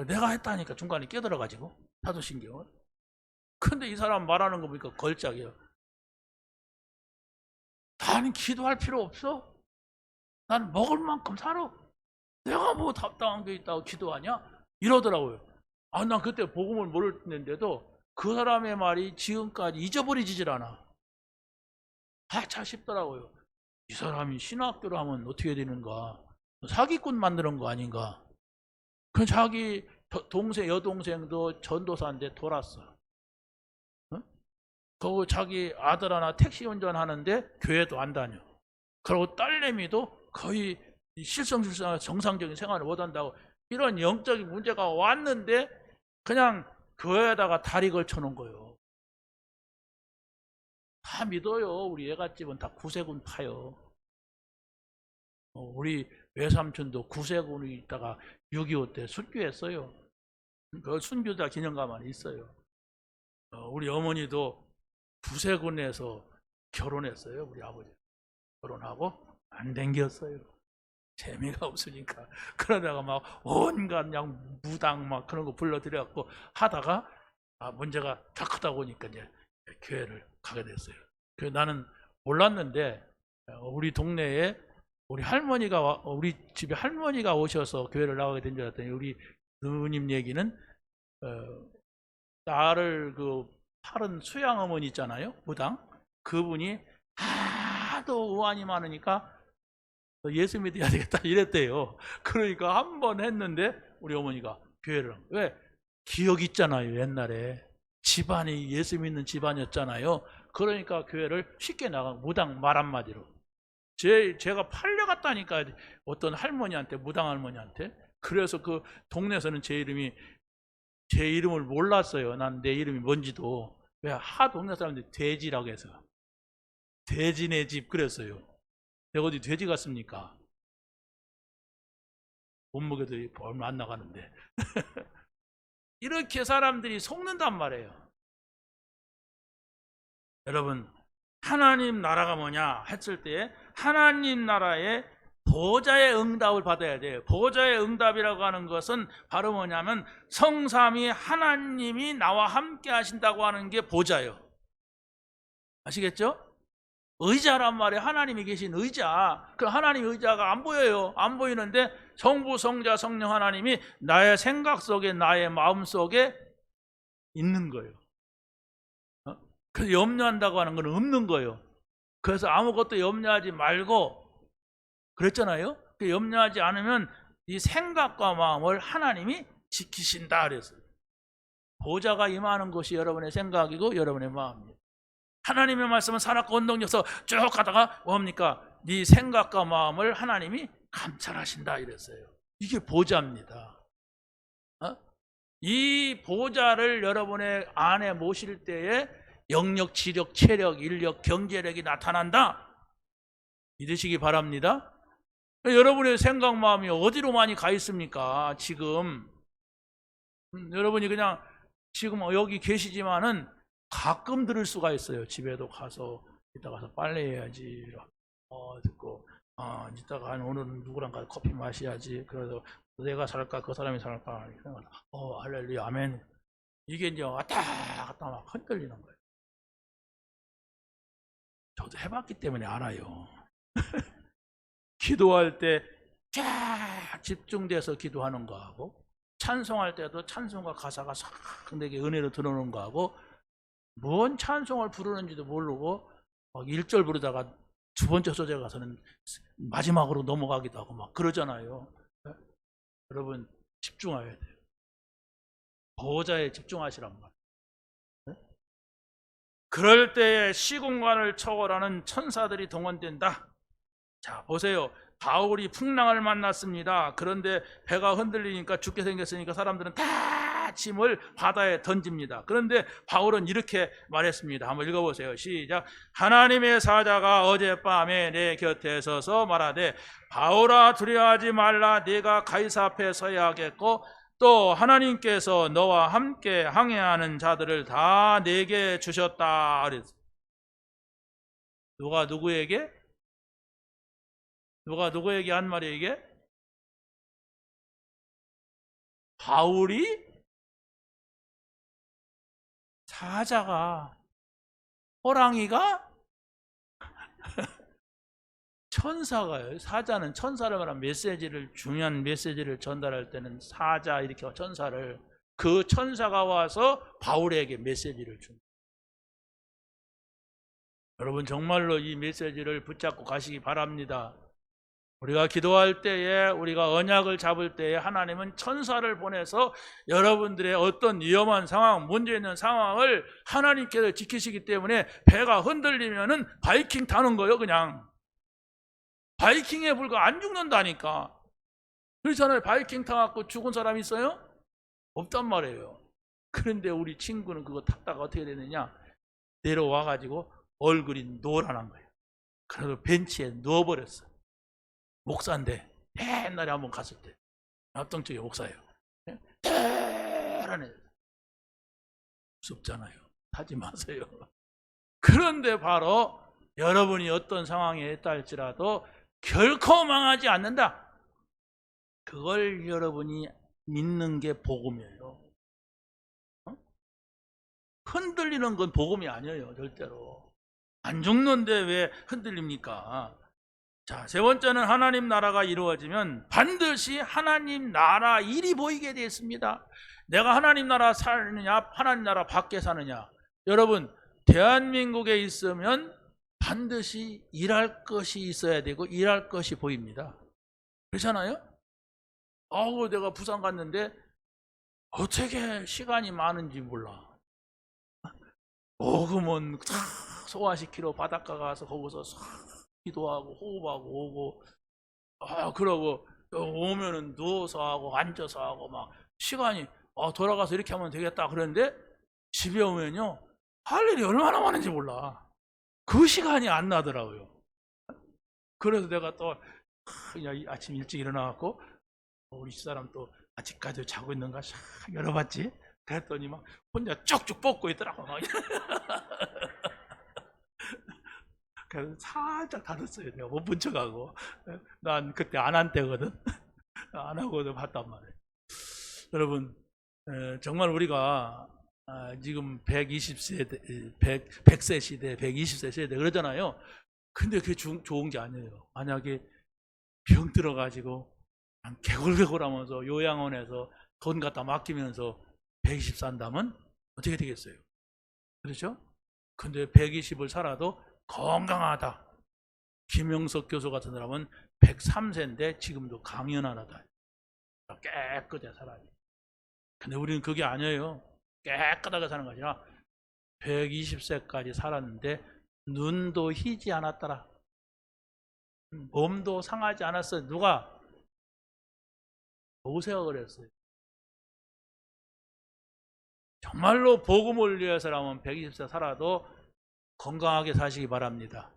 내가 했다니까 중간에 깨달아가지고 사도신경을. 근데 이 사람 말하는 거 보니까 걸작이에요. 나는 기도할 필요 없어. 난 먹을 만큼 살아. 내가 뭐 답답한 게 있다고 기도하냐? 이러더라고요. 난 그때 복음을 모르는데도 그 사람의 말이 지금까지 잊어버리지질 않아. 참 싶더라고요. 이 사람이 신학교를 하면 어떻게 되는가? 사기꾼 만드는 거 아닌가? 그 자기 여동생도 전도사인데 돌았어. 그 자기 아들 하나 택시 운전하는데 교회도 안 다녀. 그리고 딸내미도 거의 실성실성 정상적인 생활을 못한다고. 이런 영적인 문제가 왔는데 그냥 교회에다가 다리 걸쳐놓은 거예요. 다 믿어요. 우리 애갓집은 다 구세군 파요. 우리 외삼촌도 구세군이 있다가 6.25 때 순교했어요. 그 순교자 기념관만 있어요. 우리 어머니도 구세군에서 결혼했어요. 우리 아버지 결혼하고 안 댕겼어요. 재미가 없으니까. 그러다가 막 온갖 그냥 무당 막 그런 거 불러들여갖고 하다가 문제가 다 크다 보니까 이제 교회를 가게 됐어요. 그래서 나는 몰랐는데 우리 동네에 우리 집에 할머니가 오셔서 교회를 나가게 된 줄 알았더니 우리 누님 얘기는 나를 팔은 수양 어머니 있잖아요. 무당. 그분이 하도 우환이 많으니까 예수 믿어야 되겠다 이랬대요. 그러니까 한 번 했는데 우리 어머니가 교회를 왜? 기억 있잖아요. 옛날에 집안이 예수 믿는 집안이었잖아요. 그러니까 교회를 쉽게 나간 무당 말 한마디로 제가 팔려갔다니까 어떤 할머니한테 무당 할머니한테. 그래서 그 동네에서는 제 이름을 몰랐어요. 난 내 이름이 뭔지도. 왜? 동네 사람들이 돼지라고 해서 돼지네 집 그랬어요. 내가 어디 돼지 같습니까? 몸무게도 얼마 안 나가는데. 이렇게 사람들이 속는단 말이에요. 여러분, 하나님 나라가 뭐냐 했을 때 하나님 나라의 보좌의 응답을 받아야 돼요. 보좌의 응답이라고 하는 것은 바로 뭐냐면 성삼위 하나님이 나와 함께 하신다고 하는 게 보좌예요. 아시겠죠? 의자란 말이에요. 하나님이 계신 의자. 그 하나님 의자가 안 보여요. 안 보이는데 성부, 성자, 성령 하나님이 나의 생각 속에 나의 마음 속에 있는 거예요. 그래서 염려한다고 하는 건 없는 거예요. 그래서 아무것도 염려하지 말고 그랬잖아요. 염려하지 않으면 이 생각과 마음을 하나님이 지키신다 그랬어요. 보좌가 임하는 것이 여러분의 생각이고 여러분의 마음입니다. 하나님의 말씀은 살았고 원동력서 쭉 가다가 뭡니까? 네 생각과 마음을 하나님이 감찰하신다 이랬어요. 이게 보좌입니다. 이 보좌를 여러분의 안에 모실 때에 영력, 지력, 체력, 인력, 경제력이 나타난다. 믿으시기 바랍니다. 여러분의 생각, 마음이 어디로 많이 가 있습니까? 지금 여러분이 그냥 지금 여기 계시지만은 가끔 들을 수가 있어요. 집에도 가서 이따 가서 빨래해야지 듣고 이따가 오늘은 누구랑 가서 커피 마셔야지. 그래서 내가 살까 그 사람이 살까 할렐루야 아멘. 이게 이제 왔다 갔다 막 흔들리는 거예요. 저도 해봤기 때문에 알아요. 기도할 때 쫙 집중돼서 기도하는 거하고 찬송할 때도 찬송과 가사가 싹 내게 은혜로 들어오는 거하고 뭔 찬송을 부르는지도 모르고 막 1절 부르다가 두 번째 소재 가서는 마지막으로 넘어가기도 하고 막 그러잖아요. 네? 여러분 집중해야 돼요. 보호자에 집중하시란 말이에요. 네? 그럴 때에 시공간을 초월하는 천사들이 동원된다. 자 보세요. 바울이 풍랑을 만났습니다. 그런데 배가 흔들리니까 죽게 생겼으니까 사람들은 다 짐을 바다에 던집니다. 그런데 바울은 이렇게 말했습니다. 한번 읽어보세요. 시작. 하나님의 사자가 어젯밤에 내 곁에 서서 말하되 바울아 두려워하지 말라. 네가 가이사 앞에 서야 하겠고 또 하나님께서 너와 함께 항해하는 자들을 다 내게 주셨다. 누가 누구에게? 누가 누구에게 한 말이에요 이게? 바울이? 사자가? 호랑이가? 천사가요. 사자는 천사를 말하면 메시지를 중요한 메시지를 전달할 때는 사자 이렇게 천사를 그 천사가 와서 바울에게 메시지를 줍니다. 여러분 정말로 이 메시지를 붙잡고 가시기 바랍니다. 우리가 기도할 때에 우리가 언약을 잡을 때에 하나님은 천사를 보내서 여러분들의 어떤 위험한 상황, 문제 있는 상황을 하나님께서 지키시기 때문에 배가 흔들리면은 바이킹 타는 거예요. 그냥 바이킹에 불과 안 죽는다니까. 그렇잖아요. 바이킹 타갖고 죽은 사람 있어요? 없단 말이에요. 그런데 우리 친구는 그거 탔다가 어떻게 되느냐, 내려와가지고 얼굴이 노란한 거예요. 그래서 벤치에 누워버렸어. 목사인데 옛날에 한번 갔을 때 앞동 쪽에 목사예요. 대단해. 무섭잖아요. 하지 마세요. 그런데 바로 여러분이 어떤 상황에 있다 할지라도 결코 망하지 않는다. 그걸 여러분이 믿는 게 복음이에요. 흔들리는 건 복음이 아니에요. 절대로. 안 죽는데 왜 흔들립니까? 자, 세 번째는 하나님 나라가 이루어지면 반드시 하나님 나라 일이 보이게 되어 있습니다. 내가 하나님 나라 사느냐 하나님 나라 밖에 사느냐. 여러분 대한민국에 있으면 반드시 일할 것이 있어야 되고 일할 것이 보입니다. 그렇잖아요? 내가 부산 갔는데 어떻게 시간이 많은지 몰라. 그러면 소화시키러 바닷가 가서 거기서 기도하고 호흡하고 오고 그러고 오면은 누워서 하고 앉아서 하고 막 시간이 돌아가서 이렇게 하면 되겠다. 그런데 집에 오면요 할 일이 얼마나 많은지 몰라. 그 시간이 안 나더라고요. 그래서 내가 또 그냥 아침 일찍 일어나갖고 우리 집사람 또 아직까지 자고 있는가 싹 열어봤지. 그랬더니 막 혼자 쭉쭉 뻗고 있더라고. 그래서 살짝 닫았어요. 내가 못 본 척하고. 난 그때 안 한 때거든. 안 하고도 봤단 말이에요. 여러분 정말 우리가 지금 120세, 100세 시대, 120세 시대 그러잖아요. 근데 그게 좋은 게 아니에요. 만약에 병 들어가지고 개굴개굴하면서 요양원에서 돈 갖다 맡기면서 120 산다면 어떻게 되겠어요? 그렇죠? 근데 120을 살아도 건강하다. 김영석 교수 같은 사람은 103세인데 지금도 강연하다. 깨끗해 사람이. 근데 우리는 그게 아니에요. 깨끗하게 사는 것이 아니라 120세까지 살았는데 눈도 희지 않았더라. 몸도 상하지 않았어요. 누가? 모세가 그랬어요. 정말로 복음을 위해서라면 120세 살아도 건강하게 사시기 바랍니다.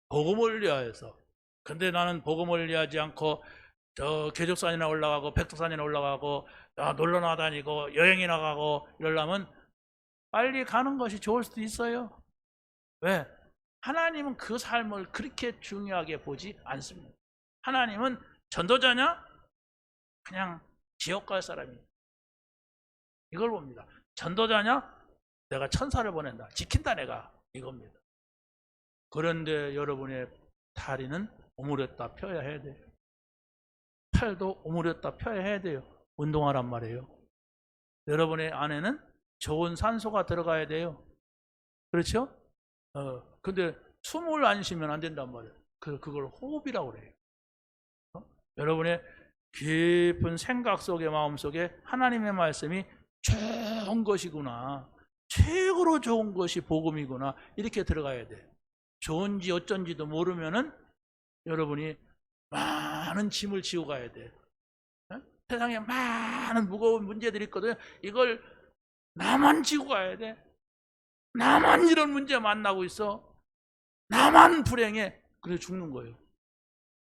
복음을 위하여서. 근데 나는 복음을 위하지 않고 저 계족산이나 올라가고 백두산이나 올라가고 놀러 나다니고 여행이 나가고 이러려면 빨리 가는 것이 좋을 수도 있어요. 왜? 하나님은 그 삶을 그렇게 중요하게 보지 않습니다. 하나님은 전도자냐? 그냥 지옥 갈 사람이에요. 이걸 봅니다. 전도자냐? 내가 천사를 보낸다. 지킨다 내가. 이겁니다. 그런데 여러분의 다리는 오므렸다 펴야 해야 돼요. 팔도 오므렸다 펴야 해야 돼요. 운동하란 말이에요. 여러분의 안에는 좋은 산소가 들어가야 돼요. 그렇죠? 근데 숨을 안 쉬면 안 된단 말이에요. 그걸 호흡이라고 그래요. 여러분의 깊은 생각 속에 마음 속에 하나님의 말씀이 좋은 것이구나. 최고로 좋은 것이 복음이구나. 이렇게 들어가야 돼. 좋은지 어쩐지도 모르면은 여러분이 많은 짐을 지고 가야 돼. 세상에 많은 무거운 문제들이 있거든요. 이걸 나만 지고 가야 돼. 나만 이런 문제 만나고 있어. 나만 불행해. 그래서 죽는 거예요.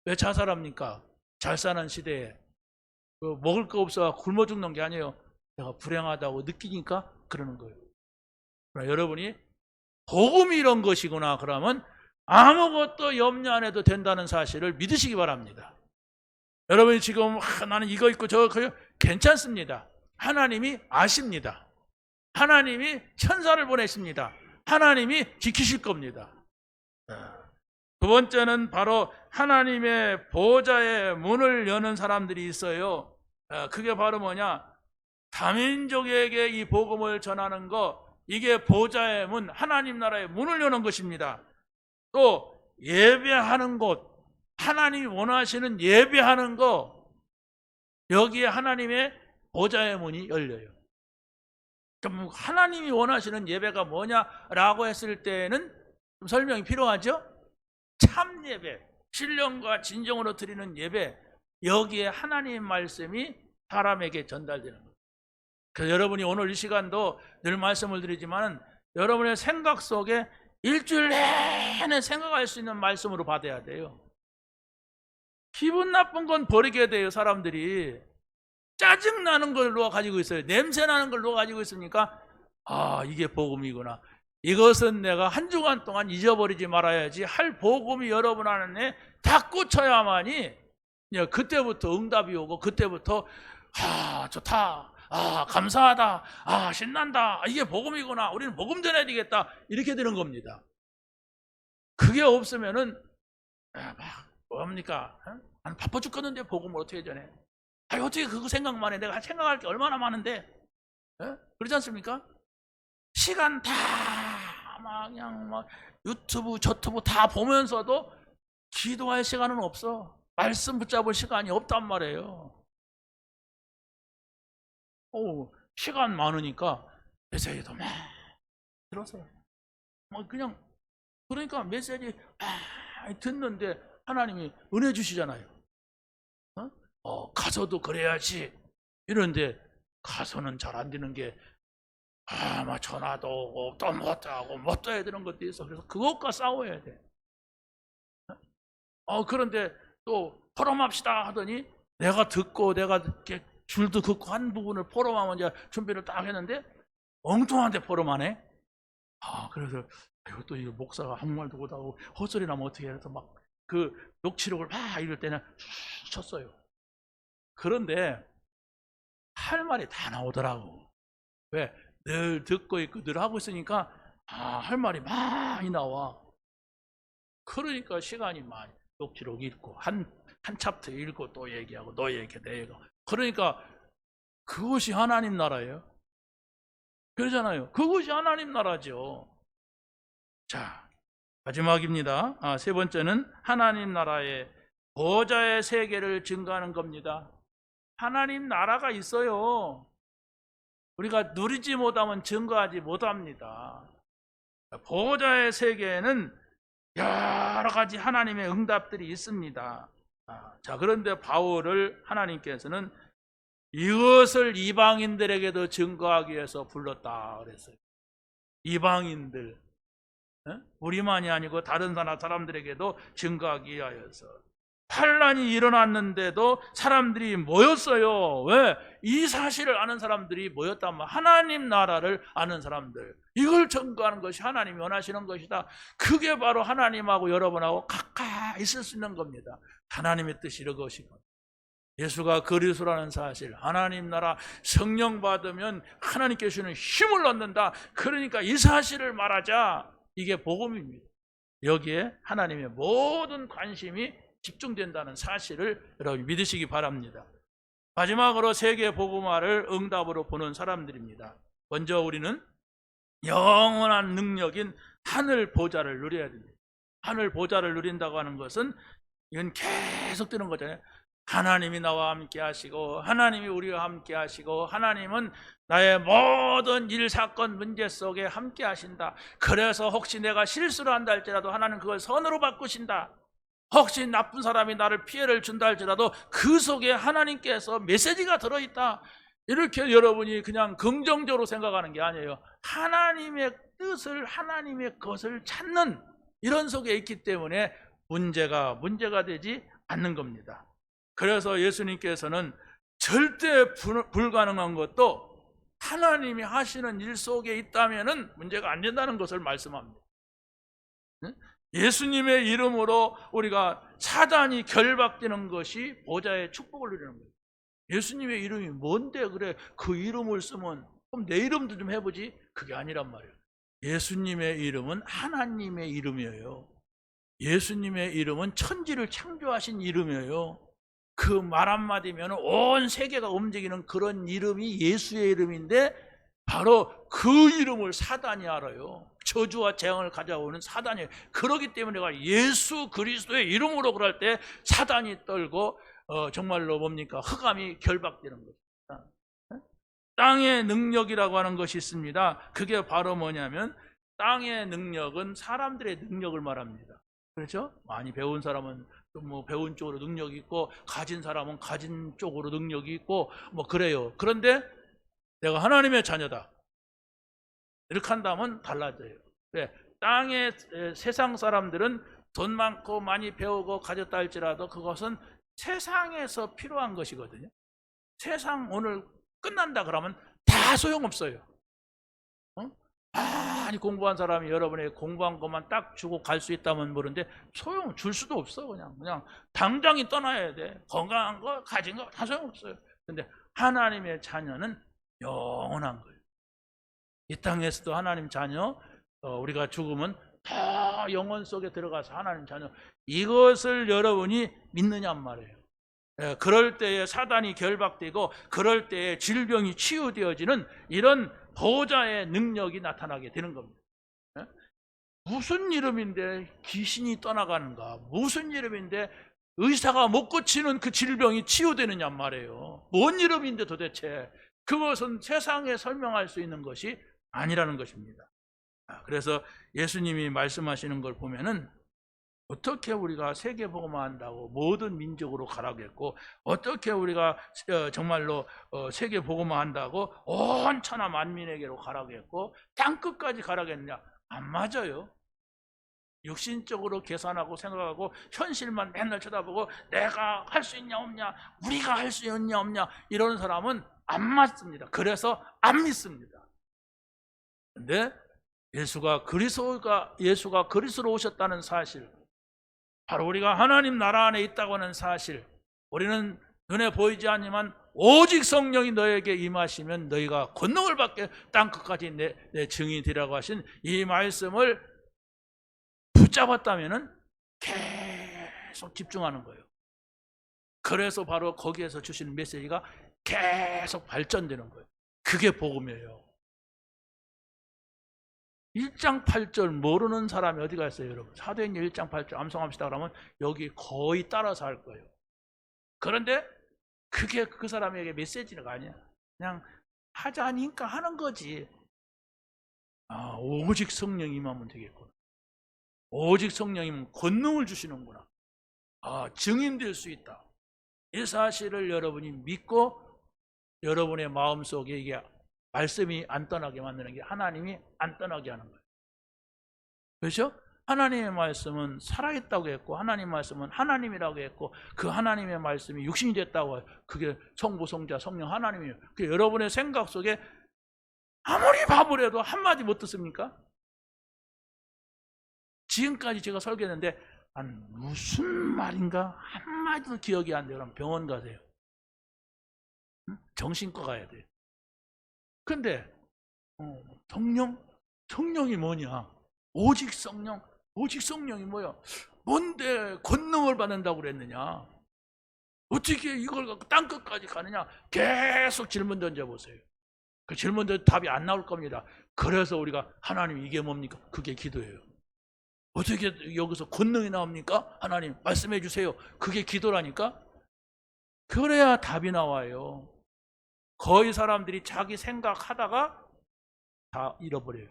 왜 자살합니까? 잘 사는 시대에 먹을 거 없어 굶어 죽는 게 아니에요. 내가 불행하다고 느끼니까 그러는 거예요. 그러나 여러분이 복음이 이런 것이구나 그러면 아무것도 염려 안 해도 된다는 사실을 믿으시기 바랍니다. 여러분이 지금 나는 이거 있고 저거 괜찮습니다. 하나님이 아십니다. 하나님이 천사를 보내십니다. 하나님이 지키실 겁니다. 두 번째는 바로 하나님의 보좌의 문을 여는 사람들이 있어요. 그게 바로 뭐냐? 다민족에게 이 복음을 전하는 거, 이게 보좌의 문, 하나님 나라의 문을 여는 것입니다. 또 예배하는 곳, 하나님이 원하시는 예배하는 거, 여기에 하나님의 보좌의 문이 열려요. 그럼 하나님이 원하시는 예배가 뭐냐라고 했을 때는 좀 설명이 필요하죠? 참 예배, 신령과 진정으로 드리는 예배, 여기에 하나님의 말씀이 사람에게 전달되는 거예요. 그래서 여러분이 오늘 이 시간도 늘 말씀을 드리지만 여러분의 생각 속에 일주일 내내 생각할 수 있는 말씀으로 받아야 돼요. 기분 나쁜 건 버리게 돼요. 사람들이 짜증나는 걸로 가지고 있어요. 냄새나는 걸로 가지고 있으니까 이게 복음이구나. 이것은 내가 한 주간 동안 잊어버리지 말아야지 할 복음이 여러분 안에 다 꽂혀야만이 그때부터 응답이 오고 그때부터 좋다, 감사하다, 신난다, 이게 복음이구나, 우리는 복음 전해야 되겠다, 이렇게 되는 겁니다. 그게 없으면은 뭡니까? 난 바빠 죽겠는데 복음을 어떻게 전해? 어떻게 그거 생각만 해? 내가 생각할 게 얼마나 많은데. 그렇지 않습니까? 시간 다 그냥 유튜브 저튜브 다 보면서도 기도할 시간은 없어. 말씀 붙잡을 시간이 없단 말이에요. 시간 많으니까 메시지도 막 들었어요. 그냥 그러니까 메시지 듣는데 하나님이 은혜 주시잖아요. 가서도 그래야지 이런데 가서는 잘 안 되는 게 전화도 오고 또 못 하고 못 해야 되는 것도 있어. 그래서 그것과 싸워야 돼. 그런데 또 포럼합시다 하더니 내가 듣고 내가 이렇게 줄도 긋고 한 부분을 포럼하면 이제 준비를 딱 했는데 엉뚱한데 포럼하네. 그래서 또 이 목사가 아무 말도 못하고 헛소리 나면 어떻게 해서 막 그 녹취록을 막 이럴 때는 쳤어요. 그런데 할 말이 다 나오더라고. 왜? 늘 듣고 있고 늘 하고 있으니까 할 말이 많이 나와. 그러니까 시간이 많이 녹취록 읽고 한 챕터 읽고 또 얘기하고 너 얘기 내 얘기. 그러니까 그것이 하나님 나라예요. 그러잖아요. 그것이 하나님 나라죠. 자, 마지막입니다. 세 번째는 하나님 나라의 보좌의 세계를 증거하는 겁니다. 하나님 나라가 있어요. 우리가 누리지 못하면 증거하지 못합니다. 보호자의 세계에는 여러 가지 하나님의 응답들이 있습니다. 자, 그런데 바울을 하나님께서는 이것을 이방인들에게도 증거하기 위해서 불렀다 그랬어요. 이방인들, 우리만이 아니고 다른 나라 사람들에게도 증거하기 위하여서. 환란이 일어났는데도 사람들이 모였어요. 왜? 이 사실을 아는 사람들이 모였다면 하나님 나라를 아는 사람들, 이걸 증거하는 것이 하나님이 원하시는 것이다. 그게 바로 하나님하고 여러분하고 가까이 있을 수 있는 겁니다. 하나님의 뜻이 이것이고, 예수가 그리스도라는 사실, 하나님 나라 성령 받으면 하나님께 주시는 힘을 얻는다. 그러니까 이 사실을 말하자. 이게 복음입니다. 여기에 하나님의 모든 관심이 집중된다는 사실을 여러분이 믿으시기 바랍니다. 마지막으로 세계 복음화를 응답으로 보는 사람들입니다. 먼저 우리는 영원한 능력인 하늘 보좌를 누려야 됩니다. 하늘 보좌를 누린다고 하는 것은 이건 계속 되는 거잖아요. 하나님이 나와 함께 하시고, 하나님이 우리와 함께 하시고, 하나님은 나의 모든 일, 사건, 문제 속에 함께 하신다. 그래서 혹시 내가 실수를 한다 할지라도 하나님 그걸 선으로 바꾸신다. 혹시 나쁜 사람이 나를 피해를 준다 할지라도 그 속에 하나님께서 메시지가 들어있다. 이렇게 여러분이 그냥 긍정적으로 생각하는 게 아니에요. 하나님의 뜻을, 하나님의 것을 찾는 이런 속에 있기 때문에 문제가 되지 않는 겁니다. 그래서 예수님께서는 절대 불가능한 것도 하나님이 하시는 일 속에 있다면 문제가 안 된다는 것을 말씀합니다. 예수님의 이름으로 우리가 사단이 결박되는 것이 보좌의 축복을 누리는 거예요. 예수님의 이름이 뭔데 그래 그 이름을 쓰면 그럼 내 이름도 좀 해보지? 그게 아니란 말이에요. 예수님의 이름은 하나님의 이름이에요. 예수님의 이름은 천지를 창조하신 이름이에요. 그 말 한마디면 온 세계가 움직이는 그런 이름이 예수의 이름인데 바로 그 이름을 사단이 알아요. 저주와 재앙을 가져오는 사단이에요. 그렇기 때문에 내가 예수 그리스도의 이름으로 그럴 때 사단이 떨고 정말로 뭡니까? 흑암이 결박되는 겁니다. 땅의 능력이라고 하는 것이 있습니다. 그게 바로 뭐냐면 땅의 능력은 사람들의 능력을 말합니다. 그렇죠? 많이 배운 사람은 뭐 배운 쪽으로 능력이 있고 가진 사람은 가진 쪽으로 능력이 있고 뭐 그래요. 그런데 내가 하나님의 자녀다 이렇게 한다면 달라져요. 네, 땅의 세상 사람들은 돈 많고 많이 배우고 가졌다 할지라도 그것은 세상에서 필요한 것이거든요. 세상 오늘 끝난다 그러면 다 소용없어요. 많이 공부한 사람이 여러분에게 공부한 것만 딱 주고 갈 수 있다면 모르는데 소용 줄 수도 없어. 그냥 당장이 떠나야 돼. 건강한 거 가진 거 다 소용없어요. 근데 하나님의 자녀는 영원한 거예요. 이 땅에서도 하나님 자녀, 우리가 죽으면 다 영원 속에 들어가서 하나님 자녀, 이것을 여러분이 믿느냔 말이에요. 그럴 때에 사단이 결박되고 그럴 때에 질병이 치유되어지는 이런 보호자의 능력이 나타나게 되는 겁니다. 무슨 이름인데 귀신이 떠나가는가? 무슨 이름인데 의사가 못 고치는 그 질병이 치유되느냐 말이에요. 뭔 이름인데 도대체 그것은 세상에 설명할 수 있는 것이 아니라는 것입니다. 그래서 예수님이 말씀하시는 걸 보면은 어떻게 우리가 세계복음화 한다고 모든 민족으로 가라고 했고 어떻게 우리가 정말로 세계복음화 한다고 온 천하 만민에게로 가라고 했고 땅끝까지 가라고 했느냐? 안 맞아요. 육신적으로 계산하고 생각하고 현실만 맨날 쳐다보고 내가 할 수 있냐 없냐, 우리가 할 수 있냐 없냐 이런 사람은 안 맞습니다. 그래서 안 믿습니다. 근데 예수가 그리스도로 오셨다는 사실, 바로 우리가 하나님 나라 안에 있다고 하는 사실, 우리는 눈에 보이지 않지만 오직 성령이 너에게 임하시면 너희가 권능을 받게 땅끝까지 내 증인이 되라고 하신 이 말씀을 붙잡았다면 계속 집중하는 거예요. 그래서 바로 거기에서 주신 메시지가 계속 발전되는 거예요. 그게 복음이에요. 1장 8절 모르는 사람이 어디가 있어요, 여러분? 사도행전 1장 8절 암송합시다 그러면 여기 거의 따라서 할 거예요. 그런데 그게 그 사람에게 메시지가 아니야. 그냥 하자니까 하는 거지. 오직 성령 임하면 되겠구나. 오직 성령이면 권능을 주시는구나. 증인될 수 있다. 이 사실을 여러분이 믿고 여러분의 마음속에 이게 말씀이 안 떠나게 만드는 게 하나님이 안 떠나게 하는 거예요. 그렇죠? 하나님의 말씀은 살아있다고 했고 하나님의 말씀은 하나님이라고 했고 그 하나님의 말씀이 육신이 됐다고 해요. 그게 성부, 성자, 성령 하나님이에요. 그게 여러분의 생각 속에 아무리 바보래도 한마디 못 듣습니까? 지금까지 제가 설교했는데 무슨 말인가 한마디도 기억이 안 돼요. 그럼 병원 가세요. 정신과 가야 돼요. 근데 성령이 뭐냐? 오직 성령이 뭐야? 뭔데 권능을 받는다고 그랬느냐? 어떻게 이걸 갖고 땅끝까지 가느냐? 계속 질문 던져보세요. 그 질문들 답이 안 나올 겁니다. 그래서 우리가 하나님 이게 뭡니까? 그게 기도예요. 어떻게 여기서 권능이 나옵니까? 하나님 말씀해 주세요. 그게 기도라니까? 그래야 답이 나와요. 거의 사람들이 자기 생각하다가 다 잃어버려요.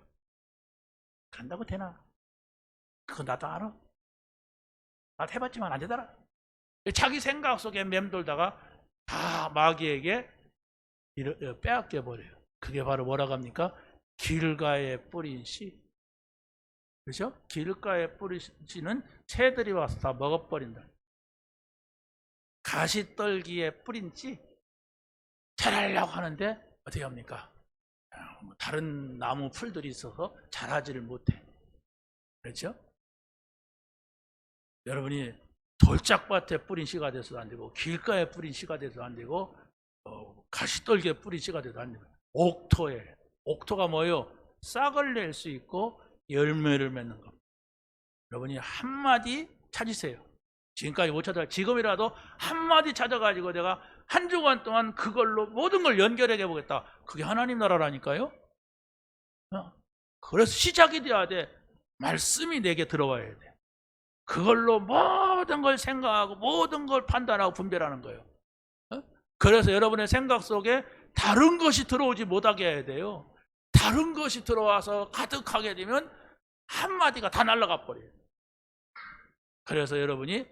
간다고 되나? 그거 나도 알아. 나도 해봤지만 안 되더라. 자기 생각 속에 맴돌다가 다 마귀에게 빼앗겨버려요. 그게 바로 뭐라고 합니까? 길가에 뿌린 씨. 그렇죠? 길가에 뿌린 씨는 새들이 와서 다 먹어버린다. 가시떨기에 뿌린 씨 자라려고 하는데 어떻게 합니까? 다른 나무 풀들이 있어서 자라지를 못해. 그렇죠? 여러분이 돌짝밭에 뿌린 씨가 돼서도 안 되고 길가에 뿌린 씨가 돼서도 안 되고 가시떨기에 뿌린 씨가 돼도 안 되고 옥토가 뭐예요? 싹을 낼 수 있고 열매를 맺는 겁니다. 여러분이 한마디 찾으세요. 지금까지 못 찾아. 지금이라도 한마디 찾아가지고 내가 한 주간 동안 그걸로 모든 걸 연결해 보겠다. 그게 하나님 나라라니까요. 그래서 시작이 돼야 돼. 말씀이 내게 들어와야 돼. 그걸로 모든 걸 생각하고 모든 걸 판단하고 분별하는 거예요. 그래서 여러분의 생각 속에 다른 것이 들어오지 못하게 해야 돼요. 다른 것이 들어와서 가득하게 되면 한마디가 다 날아가 버려요. 그래서 여러분이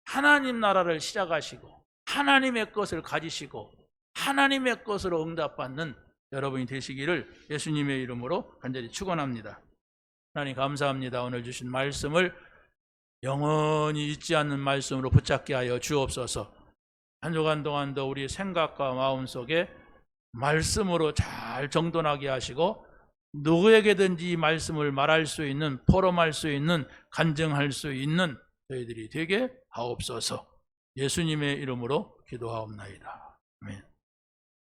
하나님 나라를 시작하시고 하나님의 것을 가지시고 하나님의 것으로 응답받는 여러분이 되시기를 예수님의 이름으로 간절히 축원합니다. 하나님 감사합니다. 오늘 주신 말씀을 영원히 잊지 않는 말씀으로 붙잡게 하여 주옵소서. 한 주간 동안도 우리 생각과 마음속에 말씀으로 잘 정돈하게 하시고 누구에게든지 이 말씀을 말할 수 있는, 포럼할 수 있는, 간증할 수 있는 저희들이 되게 하옵소서. 예수님의 이름으로 기도하옵나이다. 아멘.